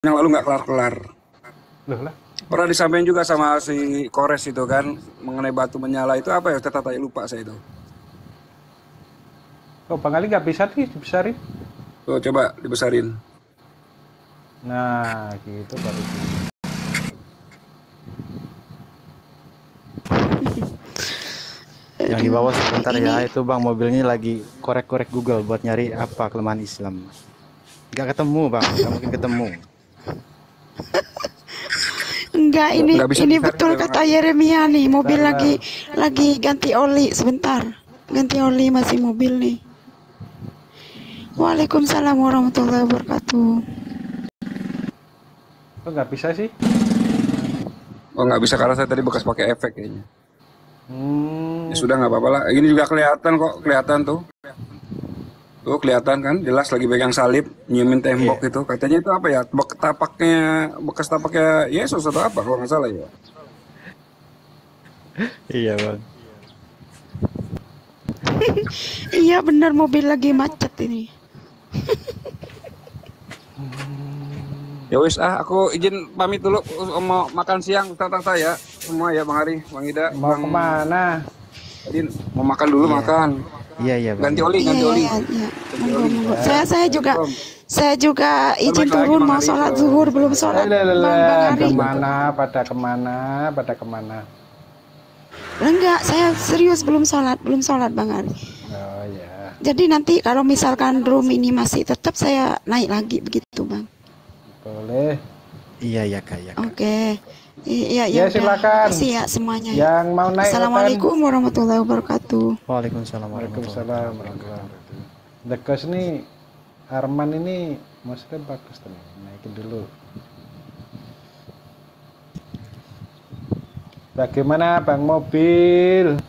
yang lalu nggak kelar-kelar. Loh lah. Pernah disampaikan juga sama si Kores itu kan mengenai batu menyala itu apa ya? Tata lupa saya itu. Kok Bang Ali nggak bisa sih dibesarin? Tuh coba dibesarin. Nah, gitu baru. Yang di bawah sebentar ya, itu Bang, mobilnya lagi korek-korek Google buat nyari apa kelemahan Islam. Nggak ketemu Bang, nggak mungkin ketemu. Enggak, ini Nggak bisa ini dibesarin betul ya, Bang. kata Yeremia nih, mobil Bentar, lagi ganti oli sebentar. Ganti oli masih mobil nih. Waalaikumsalam warahmatullahi wabarakatuh. Kok nggak bisa sih? Oh nggak bisa karena saya tadi bekas pakai efek kayaknya. Hmm, Ya sudah nggak apa-apa lah. Ini juga kelihatan kok, kelihatan tuh. Tuh kelihatan kan, jelas lagi pegang salib, nyiumin tembok itu. Katanya itu apa ya? Bekas tapaknya Yesus atau apa kalau nggak salah ya. Iya Bang. Iya benar, mobil lagi macet ini. Ya wis aku izin pamit dulu mau makan siang tata ya semua ya Bang Ari, Bang Ida, mau Bang kemana? Adin mau makan dulu makan. Iya iya Bang. Ganti oli, Iya ganti iya oli. iya. Iya. Ganti Monggo oli. monggo. Saya juga izin Balik lagi, turun Bang mau Ari, sholat ke- zuhur belum sholat. Bang Ari. Kemana? Pada kemana? Enggak, saya serius belum sholat Bang Ari. Oh ya. Jadi nanti kalau misalkan room ini masih tetap saya naik lagi begitu Bang. Boleh. Iya iya Kak, ya Kak. Oke. Iya Ya, udah. silakan. Terima kasih ya semuanya. Yang mau naik Assalamualaikum warahmatullahi wabarakatuh. Waalaikumsalam warahmatullahi Waalaikumsalam wabarakatuh. warahmatullahi wabarakatuh. The Ghost ini Arman ini maksudnya bagus tuh nih. Naikin dulu. Bagaimana Bang Mobil?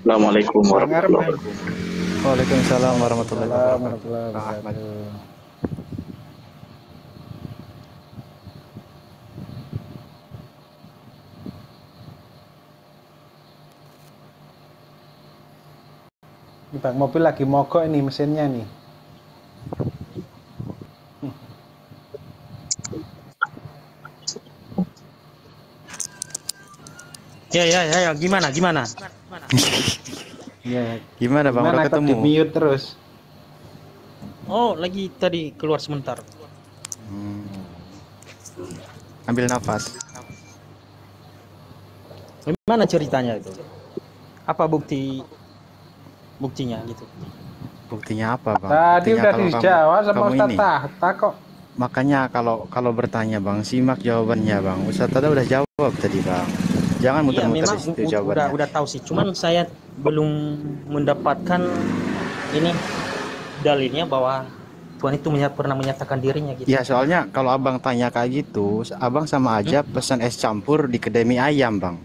Assalamualaikum Bang warahmatullahi Arman. wabarakatuh. Waalaikumsalam warahmatullahi wabarakatuh. Warahmatullahi Bang Ahmad. wabarakatuh. Ini Bang Mobil lagi mogok ini mesinnya nih. Ya, gimana? Ya, Gimana Bang, udah kok ketemu? di mute terus? Oh, lagi tadi keluar sebentar. Hmm. Ambil nafas. Gimana ceritanya itu? Apa buktinya gitu? Buktinya apa Bang? Tadi Buktinya udah kalau dijawab sama kamu Ustaz ini. Tahta kok. Makanya kalau bertanya Bang, simak jawabannya Bang. Ustaz tadi udah jawab tadi Bang. Jangan Iya, muter-muter memang di situ jawabannya. udah tahu sih. Cuman saya belum mendapatkan ini dalilnya bahwa Tuhan itu pernah menyatakan dirinya gitu. Ya soalnya kalau abang tanya kayak gitu, abang sama aja pesan es campur di kedai mie ayam Bang.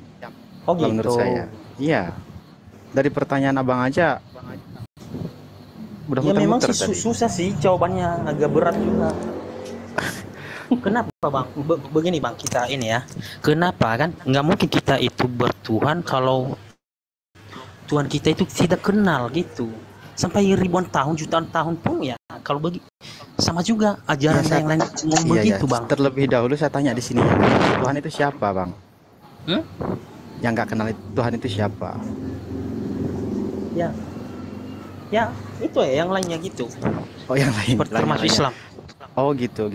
Oh Kalau gitu. menurut saya. Iya. Dari pertanyaan abang aja udah Ya memang muter-muter sih tadi. susah sih jawabannya, agak berat juga. Kenapa Bang? Begini Bang, kita ini ya. Kenapa kan? Nggak mungkin kita itu bertuhan kalau Tuhan kita itu tidak kenal gitu. Sampai ribuan tahun, jutaan tahun pun ya. Kalau sama juga ajaran Ya, yang lain ngomong Iya, begitu ya. Bang. Terlebih dahulu saya tanya di sini, Tuhan itu siapa Bang? Hmm? Yang nggak kenal Tuhan itu siapa? Ya, itu ya yang lainnya gitu. Oh yang lain. Seperti termasuk Islam. Oh gitu.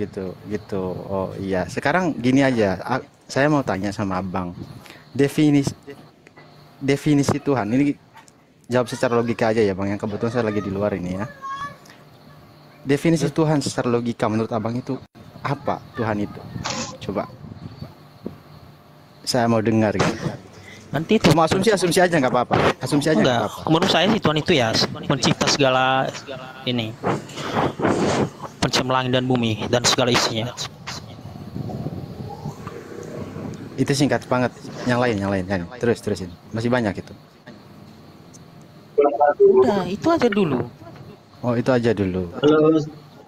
Oh iya. Sekarang gini aja. Saya mau tanya sama abang. Definisi Tuhan. Ini jawab secara logika aja ya Bang. Yang kebetulan saya lagi di luar ini ya. Definisi Tuhan secara logika menurut abang itu apa Tuhan itu? Coba. Saya mau dengar gitu. Nanti itu Mau asumsi aja nggak apa-apa. Asumsi aja nggak enggak. apa-apa. Menurut saya sih Tuhan itu ya pencipta segala ini. Pencipta langit dan bumi dan segala isinya. Itu singkat banget. Yang lain. Terusin. Masih banyak itu. Udah, itu aja dulu. Oh itu aja dulu. Halo.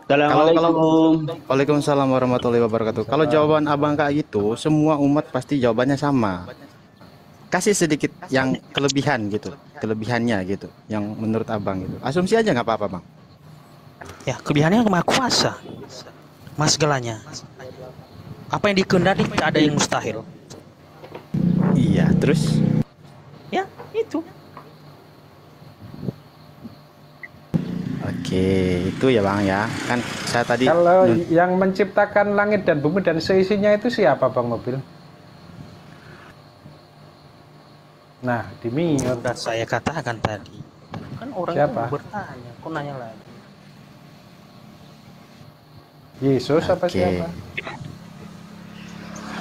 Assalamualaikum. Waalaikumsalam warahmatullahi wabarakatuh. Kalau jawaban abang kayak gitu, semua umat pasti jawabannya sama. Kasih sedikit yang kelebihan gitu. kelebihannya gitu, yang menurut abang gitu. Asumsi aja nggak apa-apa bang. Ya, kelebihannya maha kuasa. Mas segalanya. Apa yang dikehendaki tidak ada yang mustahil. Iya, terus Ya, itu. oke itu ya bang ya. Kan saya tadi Kalau yang menciptakan langit dan bumi dan seisinya itu siapa bang Mobil? Nah, Dimi. Sudah saya katakan tadi. Kan orang Siapa? itu bertanya, kok nanya lagi? Yesus apa Oke. siapa?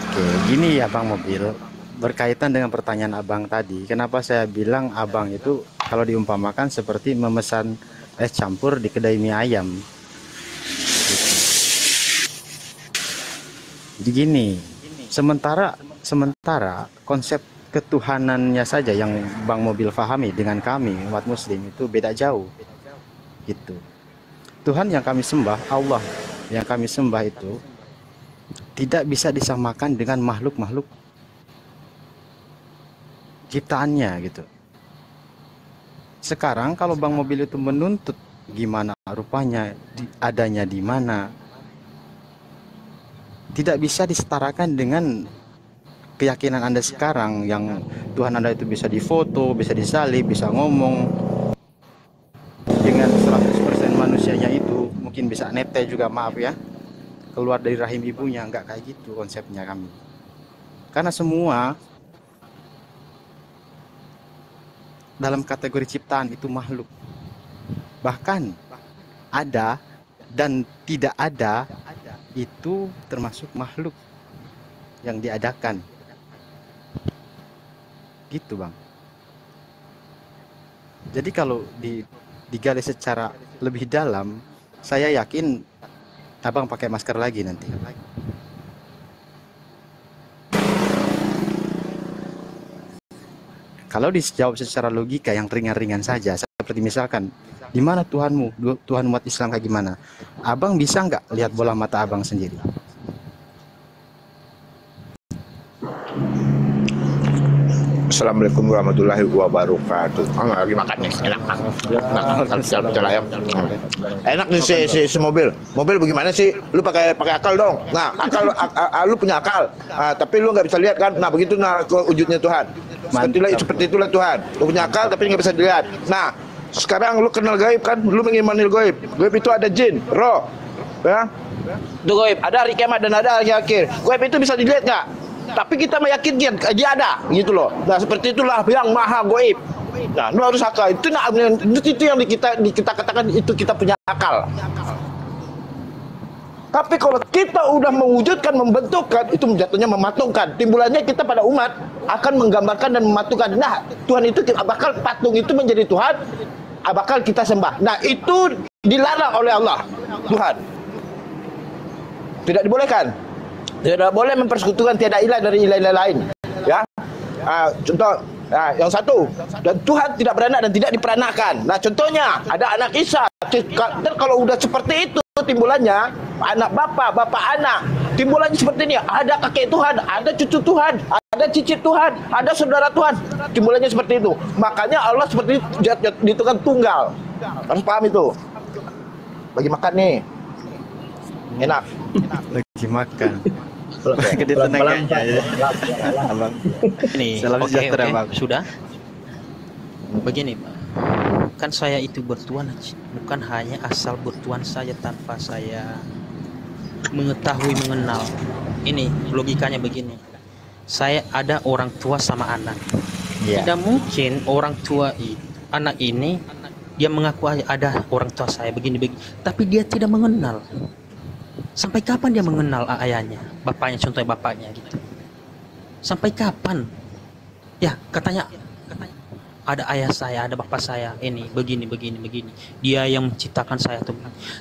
Oke, gini ya Bang Mobil, berkaitan dengan pertanyaan Abang tadi, kenapa saya bilang Abang itu kalau diumpamakan seperti memesan es campur di kedai mie ayam. Jadi gini, sementara konsep ketuhanannya saja yang Bang Mobil pahami dengan kami umat muslim itu beda jauh. Gitu. Tuhan yang kami sembah, Allah yang kami sembah itu tidak bisa disamakan dengan makhluk-makhluk ciptaannya gitu. Sekarang kalau Bang Mobil itu menuntut gimana rupanya, adanya di mana, tidak bisa disetarakan dengan keyakinan Anda sekarang yang Tuhan Anda itu bisa difoto, bisa disalib, bisa ngomong dengan 100% manusianya itu, mungkin bisa nete juga, maaf ya, keluar dari rahim ibunya. Enggak kayak gitu konsepnya kami, karena semua dalam kategori ciptaan itu makhluk, bahkan ada dan tidak ada itu termasuk makhluk yang diadakan gitu bang. Jadi kalau digali secara lebih dalam, saya yakin abang pakai masker lagi nanti. Kalau dijawab secara logika yang ringan-ringan saja, seperti misalkan, di mana Tuhanmu, Tuhan umat Islam kayak gimana? Abang bisa nggak lihat bola mata abang sendiri? Assalamualaikum warahmatullahi wabarakatuh. Lagi makan nih, enak. Enak nih si mobil. Mobil bagaimana sih? Lu pakai akal dong. Nah, akal lu punya akal. Tapi lu nggak bisa lihat kan? Nah, begitu wujudnya Tuhan. Seperti itulah Tuhan. Lu punya akal tapi nggak bisa dilihat. Nah, sekarang lu kenal gaib kan? Lu mengimani gaib. Gaib itu ada jin, roh, ya. Itu gaib. Ada hari kiamat dan ada hari akhir. Gaib itu bisa dilihat nggak? Tapi kita meyakinkan dia ada, gitu loh. Nah, seperti itulah yang maha gaib. Nah, lu harus akal. Itu yang kita katakan itu kita punya akal. Tapi kalau kita udah mewujudkan, membentukkan, itu jatuhnya mematungkan. Timbulannya kita pada umat akan menggambarkan dan mematungkan. Nah, Tuhan itu bakal patung itu menjadi Tuhan, bakal kita sembah. Nah, itu dilarang oleh Allah, Tuhan. Tidak dibolehkan. Tidak boleh mempersekutukan tiada ilah dari ilah-ilah lain. Ya, contoh, yang satu, dan Tuhan tidak beranak dan tidak diperanakkan. Nah, contohnya ada anak Isa. Dan kalau udah seperti itu timbulannya, anak bapak anak, timbulannya seperti ini. Ada kakek Tuhan, ada cucu Tuhan, ada cicit Tuhan, ada saudara Tuhan. Timbulannya seperti itu. Makanya Allah seperti itu kan tunggal. Harus paham itu. Bagi makan nih, enak. Lagi makan. Gede tenaganya ya. Abang. Ini Salam sejahtera, Bang. Sudah. Begini, Pak. Kan saya itu bertuan bukan hanya asal bertuan saja tanpa saya mengetahui, mengenal. Ini logikanya begini. Saya ada orang tua sama anak. Iya. Tidak mungkin orang tua anak ini dia mengaku ada orang tua saya begini, tapi dia tidak mengenal. Sampai kapan dia mengenal ayahnya, bapaknya, contohnya bapaknya gitu. Sampai kapan? Ya, katanya ada ayah saya, ada bapak saya, ini begini. Dia yang menciptakan saya tuh.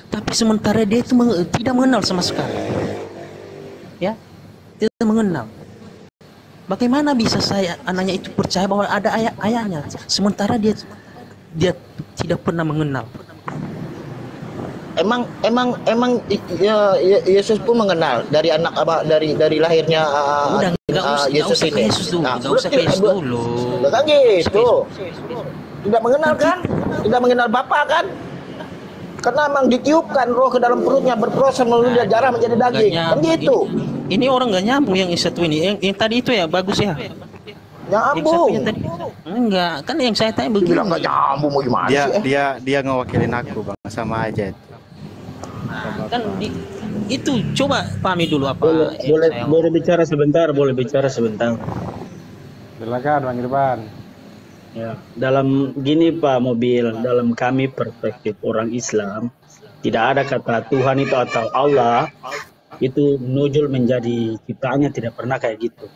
Tapi sementara dia itu tidak mengenal sama sekali. Ya, tidak mengenal. Bagaimana bisa saya anaknya itu percaya bahwa ada ayahnya, sementara dia tidak pernah mengenal. Emang Yesus pun mengenal dari anak dari lahirnya Udah, Yesus ini. Yesus dulu. Bukan gitu. Tidak mengenal kan? Tidak mengenal Bapa kan? Karena memang ditiupkan roh ke dalam perutnya, berproses melalui darah menjadi daging. Kan gitu. Ini orang nggak nyambung yang satu ini. Yang tadi itu ya bagus ya. Yang Nyambung. satunya tadi enggak, kan yang saya tanya begini. Bilang nggak nyambung mau gimana Dia sih? dia ngewakilin aku Bang, sama aja. Kan itu coba pahami dulu apa Boleh bicara sebentar, boleh bicara sebentar. Silakan Bang Irfan. Ya, dalam gini Pak Mobil, dalam kami perspektif orang Islam, tidak ada kata Tuhan itu atau Allah itu nujul menjadi ciptaannya, tidak pernah kayak gitu.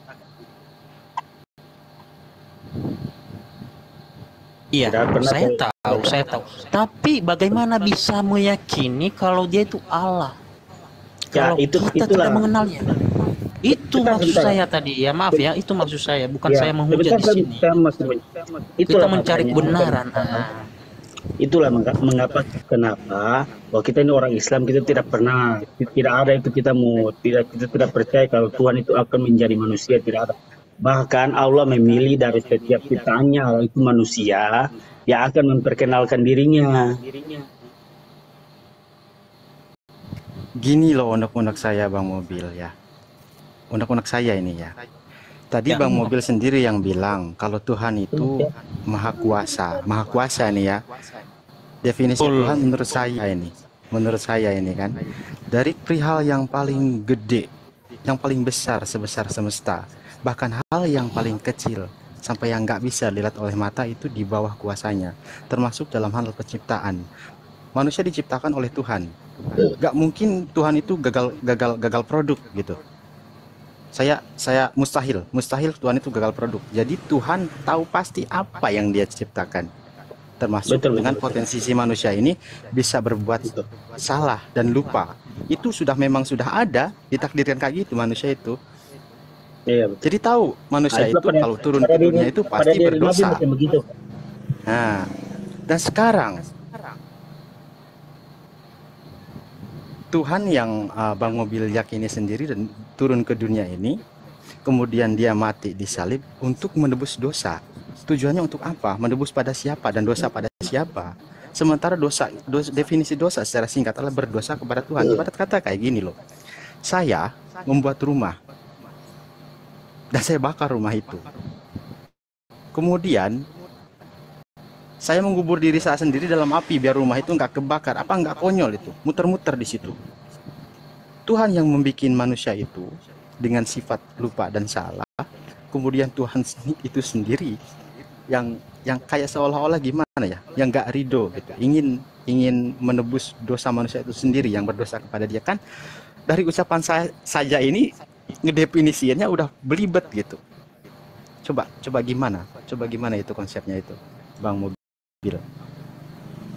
Iya, Tidak pernah saya tahu. Tapi bagaimana bisa meyakini kalau dia itu Allah? Ya, Kalau kita itulah. tidak mengenalnya. Itu maksud saya tadi. Ya maaf ya, itu maksud saya. Bukan Ya, saya menghujat di sini. Kita mencari kebenaran. Itulah mengapa kenapa bahwa kita ini orang Islam, kita tidak pernah, tidak ada itu kita tidak percaya kalau Tuhan itu akan menjadi manusia, tidak ada. Bahkan Allah memilih dari setiap ciptaannya Allah itu manusia yang akan memperkenalkan dirinya. Gini loh unek-unek saya Bang Mobil ya. Unek-unek saya ini ya. Tadi Ya. Bang Mobil sendiri yang bilang kalau Tuhan itu maha kuasa. Maha kuasa nih ya. Definisi Tuhan menurut saya ini kan, dari perihal yang paling gede, yang paling besar sebesar semesta, bahkan hal yang paling kecil sampai yang nggak bisa dilihat oleh mata itu di bawah kuasanya, termasuk dalam hal penciptaan. Manusia diciptakan oleh Tuhan. Nggak mungkin Tuhan itu gagal produk gitu. Saya mustahil Tuhan itu gagal produk. Jadi Tuhan tahu pasti apa yang dia ciptakan, termasuk dengan potensi si manusia ini bisa berbuat salah dan lupa. Itu memang sudah ada, ditakdirkan kayak gitu manusia itu. Iya, betul. Jadi tahu manusia itu kalau turun ke dunia itu pasti berdosa. Nah, dan sekarang Tuhan yang Bang Mobil yakini sendiri dan turun ke dunia ini, kemudian dia mati disalib untuk menebus dosa. Tujuannya untuk apa? Menebus pada siapa dan dosa pada siapa? Sementara definisi dosa secara singkat adalah berdosa kepada Tuhan. Ibarat kata kayak gini loh. Saya membuat rumah dan saya bakar rumah itu. Kemudian saya mengubur diri saya sendiri dalam api biar rumah itu nggak kebakar. Apa nggak konyol itu? Muter-muter di situ. Tuhan yang membuat manusia itu dengan sifat lupa dan salah. Kemudian Tuhan itu sendiri yang kayak seolah-olah gimana ya? Yang nggak ridho gitu. Ingin menebus dosa manusia itu sendiri yang berdosa kepada dia kan. Dari ucapan saya saja ini ngedefinisinya udah belibet gitu. Coba gimana? Coba gimana itu konsepnya itu, Bang Mobil?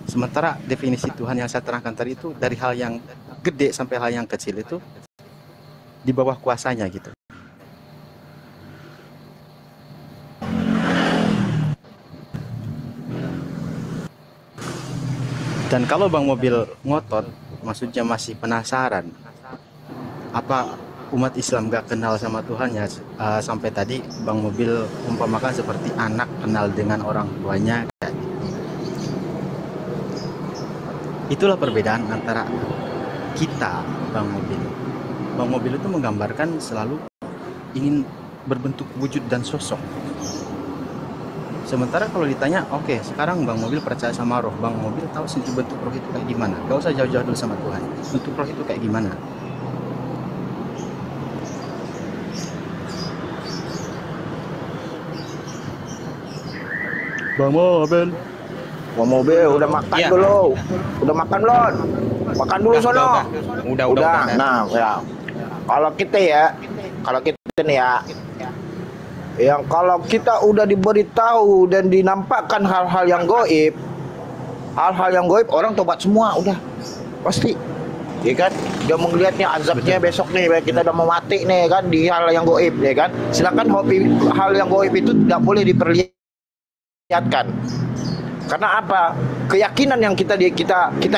Sementara definisi Tuhan yang saya terangkan tadi itu dari hal yang gede sampai hal yang kecil itu di bawah kuasanya gitu. Dan kalau Bang Mobil ngotot, maksudnya masih penasaran, apa umat Islam gak kenal sama Tuhan ya, sampai tadi Bang Mobil umpamakan seperti anak kenal dengan orang tuanya kayak gitu. Itulah perbedaan antara kita, Bang Mobil. Bang Mobil itu menggambarkan selalu ingin berbentuk wujud dan sosok. Sementara kalau ditanya, oke, sekarang Bang Mobil percaya sama roh, Bang Mobil tahu sendiri bentuk roh itu kayak gimana. Gak usah jauh-jauh dulu sama Tuhan. Bentuk roh itu kayak gimana? Bang Mobil. Bang Mobil udah makan Ya. belum? Udah makan belum? Makan dulu sono. Udah. Nah, ya. Kalau kita nih ya, yang kalau kita udah diberitahu dan dinampakkan hal-hal yang goib, orang tobat semua udah pasti. Ya kan, dia melihatnya azabnya besok nih, kita udah mau mati nih kan di hal yang goib, ya kan. Silakan hal yang goib itu tidak boleh diperlihatkan. Karena apa? Keyakinan yang kita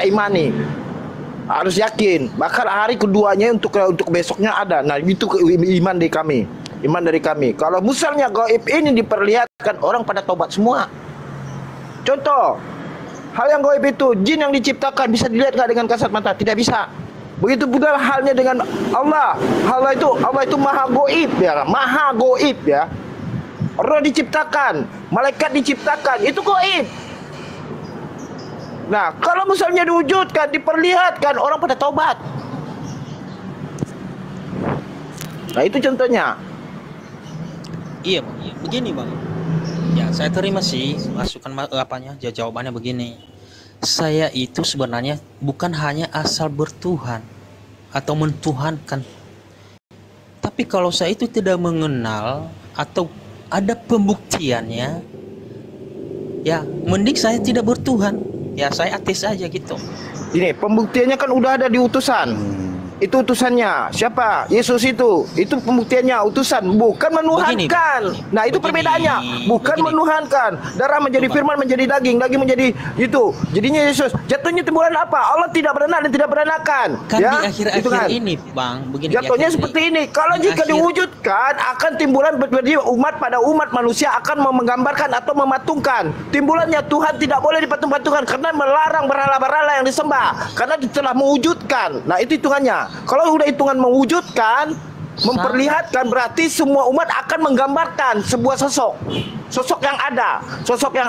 imani harus yakin. Bahkan hari keduanya untuk besoknya ada. Nah, itu iman dari kami. Kalau misalnya gaib ini diperlihatkan, orang pada tobat semua. Contoh, hal yang gaib itu, jin yang diciptakan bisa dilihat nggak dengan kasat mata? Tidak bisa. Begitu pula halnya dengan Allah. Allah itu maha gaib ya, maha gaib ya. Roh diciptakan, malaikat diciptakan, itu gaib. Nah, kalau misalnya diwujudkan, diperlihatkan, orang pada taubat. Nah, itu contohnya. Iya bang, begini bang. Ya saya terima sih masukan apanya, jawabannya begini. Saya itu sebenarnya bukan hanya asal bertuhan atau mentuhankan. Tapi kalau saya itu tidak mengenal atau ada pembuktiannya, ya mending saya tidak bertuhan. Ya saya ateis aja gitu. Ini pembuktiannya kan udah ada di utusan. Itu utusannya. Siapa? Yesus itu. Itu pembuktiannya, utusan, bukan menuhankan. Nah, itu perbedaannya. Bukan menuhankan. Darah menjadi firman, menjadi daging, daging menjadi itu. Jadinya Yesus. Jatuhnya timbulan apa? Allah tidak beranak dan tidak beranakan. Kan ya? di akhir-akhir Itu kan. ini, Bang, begini. Jatuhnya seperti ini. Kalau jika diwujudkan, akan timbulan berarti umat pada umat manusia akan menggambarkan atau mematungkan. Timbulannya Tuhan tidak boleh dipatung-patungkan karena melarang berhala-berhala yang disembah. Karena telah mewujudkan. Nah, itu hitungannya. Kalau udah hitungan mewujudkan, memperlihatkan, berarti semua umat akan menggambarkan sebuah sosok yang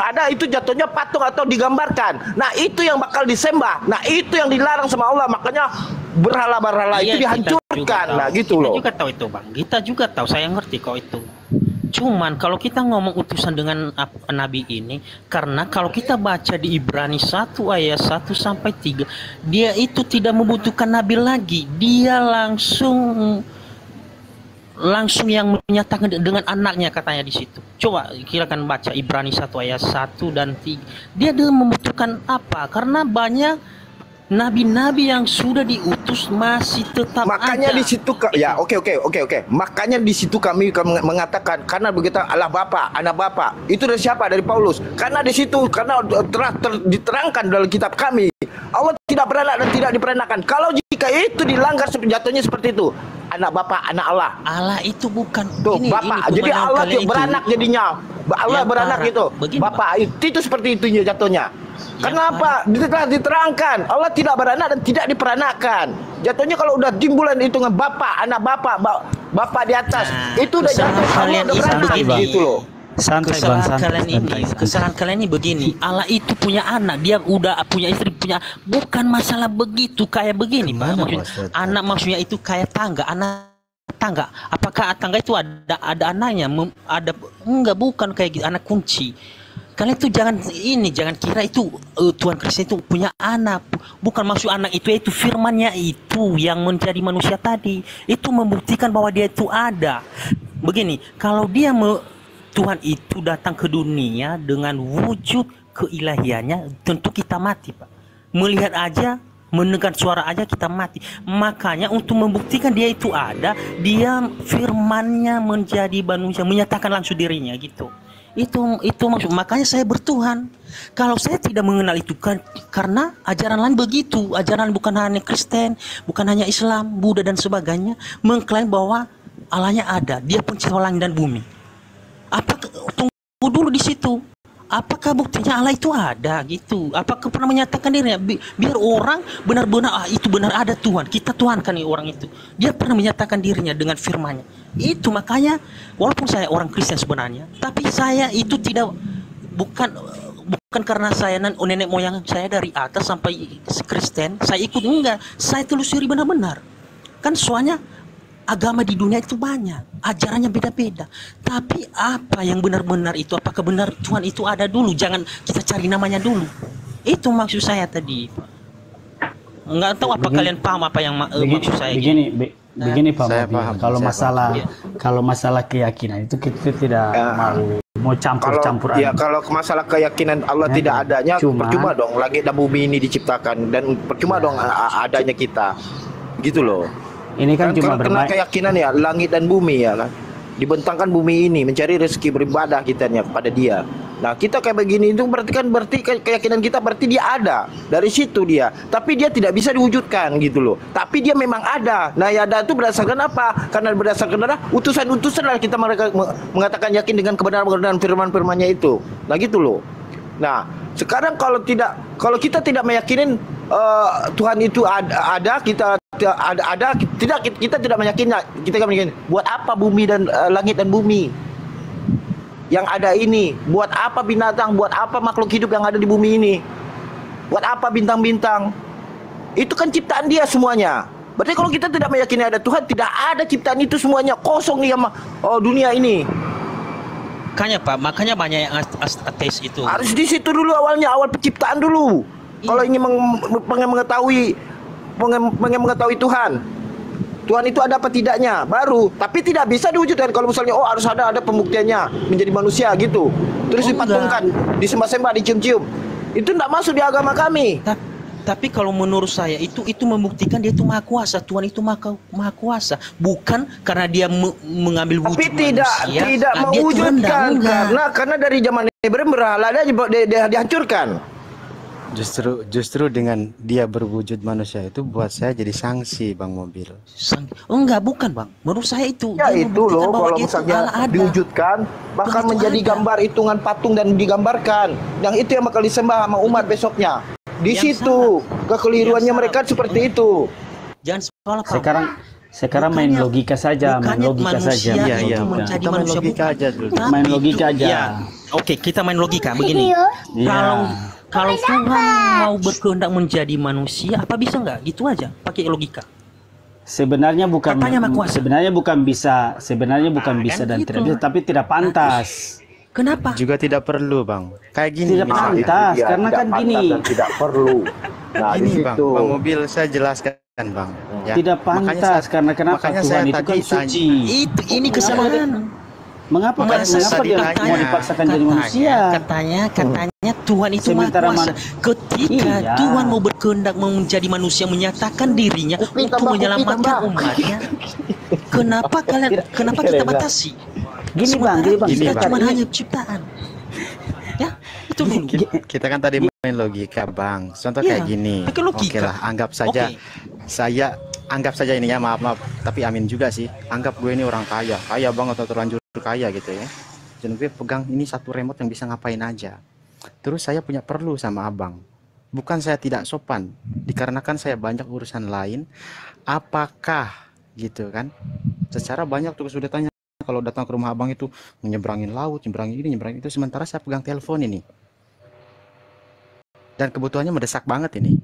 ada itu jatuhnya patung atau digambarkan. Nah, itu yang bakal disembah. Nah, itu yang dilarang sama Allah. Makanya berhala-berhala itu dihancurkan. Nah, gitu loh. Kita juga tahu itu, Bang. Kita juga tahu, saya ngerti kok itu. Cuman kalau kita ngomong utusan dengan nabi ini, karena kalau kita baca di Ibrani 1 ayat 1 sampai 3, dia itu tidak membutuhkan nabi lagi. Dia langsung yang menyatakan dengan anaknya, katanya di situ. Coba kirakan baca Ibrani 1 ayat 1 dan 3. Dia membutuhkan apa? Karena banyak nabi-nabi yang sudah diutus masih tetap makanya ada. Di situ ya oke. Makanya di situ kami mengatakan karena begitu Allah Bapa, anak Bapa. Itu dari siapa? Dari Paulus. Karena di situ telah diterangkan dalam kitab kami. Allah tidak beranak dan tidak diperanakan. Kalau jika itu dilanggar jatuhnya seperti itu. Anak Bapa, anak Allah. Allah itu bukan tuh, ini, Bapak. ini Jadi Allah beranak jadinya. Allah beranak gitu. Bapak itu seperti itu jatuhnya. Kenapa? Telah diterangkan Allah tidak beranak dan tidak diperanakan. Jatuhnya kalau udah timbulan hitungan Bapak, anak Bapak di atas, itu udah jatuh kalian udah beranak gitu loh. Santai bang, santai. Kesalahan kalian ini begini. Allah itu punya anak, dia udah punya istri, bukan masalah begitu kayak begini, Pak. Anak maksudnya itu kayak anak tangga. Apakah tangga itu ada anaknya? Ada enggak, bukan kayak gitu, anak kunci. Kalian itu jangan kira itu Tuhan Kristus itu punya anak. Bukan maksud anak itu firmannya itu yang menjadi manusia tadi. Itu membuktikan bahwa dia itu ada. Begini, kalau Tuhan itu datang ke dunia dengan wujud keilahiannya, tentu kita mati, Pak. Melihat aja, mendengar suara aja kita mati. Makanya untuk membuktikan dia itu ada, dia firmannya menjadi manusia, menyatakan langsung dirinya gitu. Itu maksud, makanya saya bertuhan. Kalau saya tidak mengenal itu kan karena ajaran lain begitu, ajaran bukan hanya Kristen, bukan hanya Islam, Buddha dan sebagainya mengklaim bahwa Allahnya ada, dia pencipta langit dan bumi. Tunggu dulu di situ. Apakah buktinya Allah itu ada gitu? Apakah pernah menyatakan dirinya? Biar orang benar-benar itu benar ada Tuhan. Kita tuhankan orang itu. Dia pernah menyatakan dirinya dengan firman-Nya. Itu makanya walaupun saya orang Kristen sebenarnya, tapi saya itu bukan karena saya nenek moyang saya dari atas sampai Kristen, saya ikut, enggak. Saya telusuri benar-benar. Kan soalnya agama di dunia itu banyak, ajarannya beda-beda. Tapi apa yang benar-benar itu? Apakah benar Tuhan itu ada dulu? Jangan kita cari namanya dulu. Itu maksud saya tadi. Enggak tahu apa kalian paham apa yang maksud saya. Begini Pak Mobi. Kalau masalah keyakinan itu kita tidak mau campur-campur. Kalau masalah keyakinan Allah tidak adanya, percuma dong langit dan bumi ini diciptakan, dan percuma dong adanya kita. Gitu loh. Ini kan cuma kena keyakinan ya, langit dan bumi ya kan. Dibentangkan bumi ini mencari rezeki beribadah kitanya kepada Dia. Nah, kita kayak begini itu berarti keyakinan kita berarti dia ada. Dari situ dia. Tapi dia tidak bisa diwujudkan gitu loh. Tapi dia memang ada. Nah, ya ada itu berdasarkan apa? Karena berdasarkan utusan-utusan lah kita mengatakan yakin dengan kebenaran firman-firmannya itu. Nah, gitu loh. Nah, sekarang kalau kita tidak meyakinin Tuhan itu ada, kita tidak meyakini. Kita tidak meyakini. Buat apa bumi dan langit dan bumi yang ada ini? Buat apa binatang? Buat apa makhluk hidup yang ada di bumi ini? Buat apa bintang-bintang? Itu kan ciptaan Dia semuanya. Berarti kalau kita tidak meyakini ada Tuhan, tidak ada ciptaan itu semuanya, kosong nih dunia ini. Makanya banyak yang ateis itu. Harus di situ dulu awal penciptaan dulu. Kalau ingin mengetahui Tuhan itu ada apa tidaknya, baru. Tapi tidak bisa diwujudkan kalau misalnya harus ada pembuktiannya menjadi manusia gitu. Terus dipatungkan, disembah-sembah, dicium-cium. Itu tidak masuk di agama kami. Tapi kalau menurut saya itu membuktikan Dia itu maha kuasa. Tuhan itu maha kuasa, bukan karena Dia mengambil wujud manusia. Tapi tidak mewujudkan karena dari zaman Ibrahim berhala dia dihancurkan. Justru dengan Dia berwujud manusia itu buat saya jadi sanksi, Bang Mobil. Bukan Bang. Menurut saya itu. Ya itu loh, kalau misalnya diwujudkan bahkan menjadi gambar hitungan patung dan digambarkan. Yang itu yang bakal disembah sama umat besoknya. Di situ kekeliruannya mereka seperti itu. Jangan salah paham. Sekarang main logika saja, main logika saja. Iya. Kita main logika aja dulu. Main logika aja. Ya. Oke, kita main logika begini. Kalau Tuhan mau berkehendak menjadi manusia, apa bisa nggak? Gitu aja, pakai logika. Sebenarnya bukan bisa dan gitu. tidak bisa, tapi tidak pantas. Kenapa? Juga tidak perlu, Bang. Kayak gini. Tidak pantas, karena kan gini. Tidak perlu. Nah, ini di Bang, situ. Bang Mobil saya jelaskan, Bang. Ya. Tidak pantas, karena kenapa? Tuhan itu kan suci. Ini kesalahan. Mengapa dia mau dipaksakan jadi manusia? Katanya Tuhan itu maha kuasa. Ketika Tuhan mau berkehendak menjadi manusia, menyatakan dirinya untuk menyelamatkan umatnya, kenapa kita batasi? Gini Bang, kita cuma hanya ciptaan. Ya, itu dulu. Kita kan tadi main logika, Bang. Contoh kayak gini. Oke lah, anggap saja saya anggap saja ini ya, maaf, tapi amin juga sih. Anggap gue ini orang kaya banget atau terlanjur kaya gitu ya. Dan gue pegang ini satu remote yang bisa ngapain aja. Terus saya punya perlu sama abang. Bukan saya tidak sopan, dikarenakan saya banyak urusan lain. Apakah gitu kan? Secara banyak tuh sudah tanya, kalau datang ke rumah abang itu menyeberangin laut, nyeberangin ini, nyeberangin itu. Sementara saya pegang telepon ini. Dan kebutuhannya mendesak banget ini.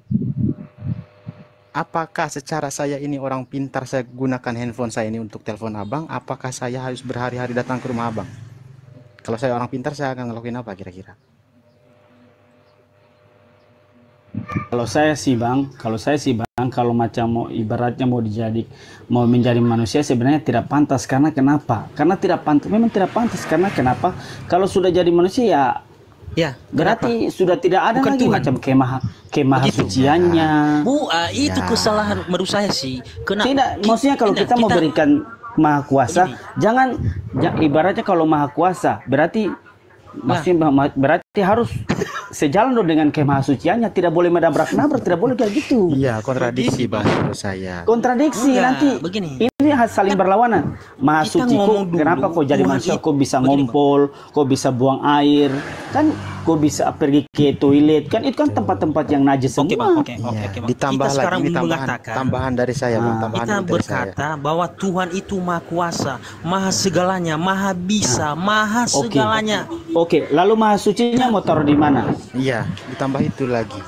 Apakah secara saya ini orang pintar, saya gunakan handphone saya ini untuk telepon abang? Apakah saya harus berhari-hari datang ke rumah abang? Kalau saya orang pintar, saya akan ngelakuin apa kira-kira? Kalau saya sih bang, kalau macam mau ibaratnya mau menjadi manusia, sebenarnya tidak pantas. Karena kenapa? Karena tidak pantas, memang tidak pantas. Karena kenapa? Kalau sudah jadi manusia ya berarti sudah tidak ada bukan lagi Tuhan. Macam kemah suciannya. Itu kesalahan menurut saya sih. Tidak, maksudnya kalau kita mau berikan maha kuasa, jangan ibaratnya kalau maha kuasa berarti berarti harus sejalan dengan kemahasuciannya, tidak boleh menabrak-nabrak, tidak boleh kayak gitu. Iya, kontradiksi bang menurut saya. Kontradiksi nanti. Begini. Ini saling berlawanan. Maha suci kok kenapa kok jadi manusia, kok bisa ngompol, kok bisa buang air, kan kok bisa pergi ke toilet, kan itu kan tempat-tempat yang najis semua. Oke. Ditambah kita lagi tambahan dari saya, bang. Kita berkata bahwa Tuhan itu maha kuasa, maha segalanya, maha bisa, maha segalanya. Oke, lalu maha sucinya mau taruh di mana? Iya, ditambah itu lagi.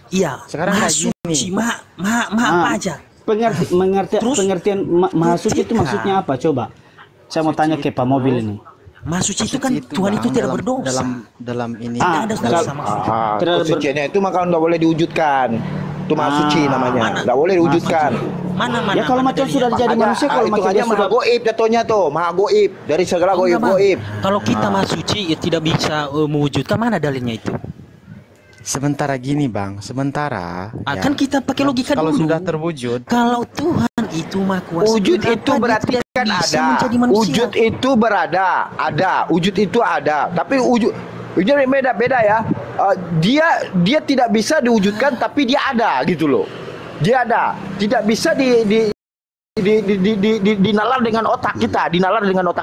Iya, sekarang maha suci, maha apa aja. Pengertian maha suci itu maksudnya apa? Coba saya mau tanya ke Pak Mobil ini. Maha suci itu kan Tuhan itu tidak berdosa. Dalam ini kesuciannya itu maka tidak boleh diwujudkan. Itu maha suci namanya. Tidak boleh diwujudkan. Mana ya kalau macam sudah jadi manusia, kalau macam dia maha goib jatuhnya tuh, maha goib dari segala goib. Kalau kita maha suci ya tidak bisa mewujudkan, mana dalilnya itu? Sementara gini bang, kan kita pakai logika kalau dulu. Sudah terwujud, kalau Tuhan itu maha kuasa, wujud itu berarti kan ada. Wujud itu wujud itu ada. Tapi wujudnya beda ya. Dia tidak bisa diwujudkan, tapi dia ada gitu loh. Dia ada, tidak bisa dinalar dengan otak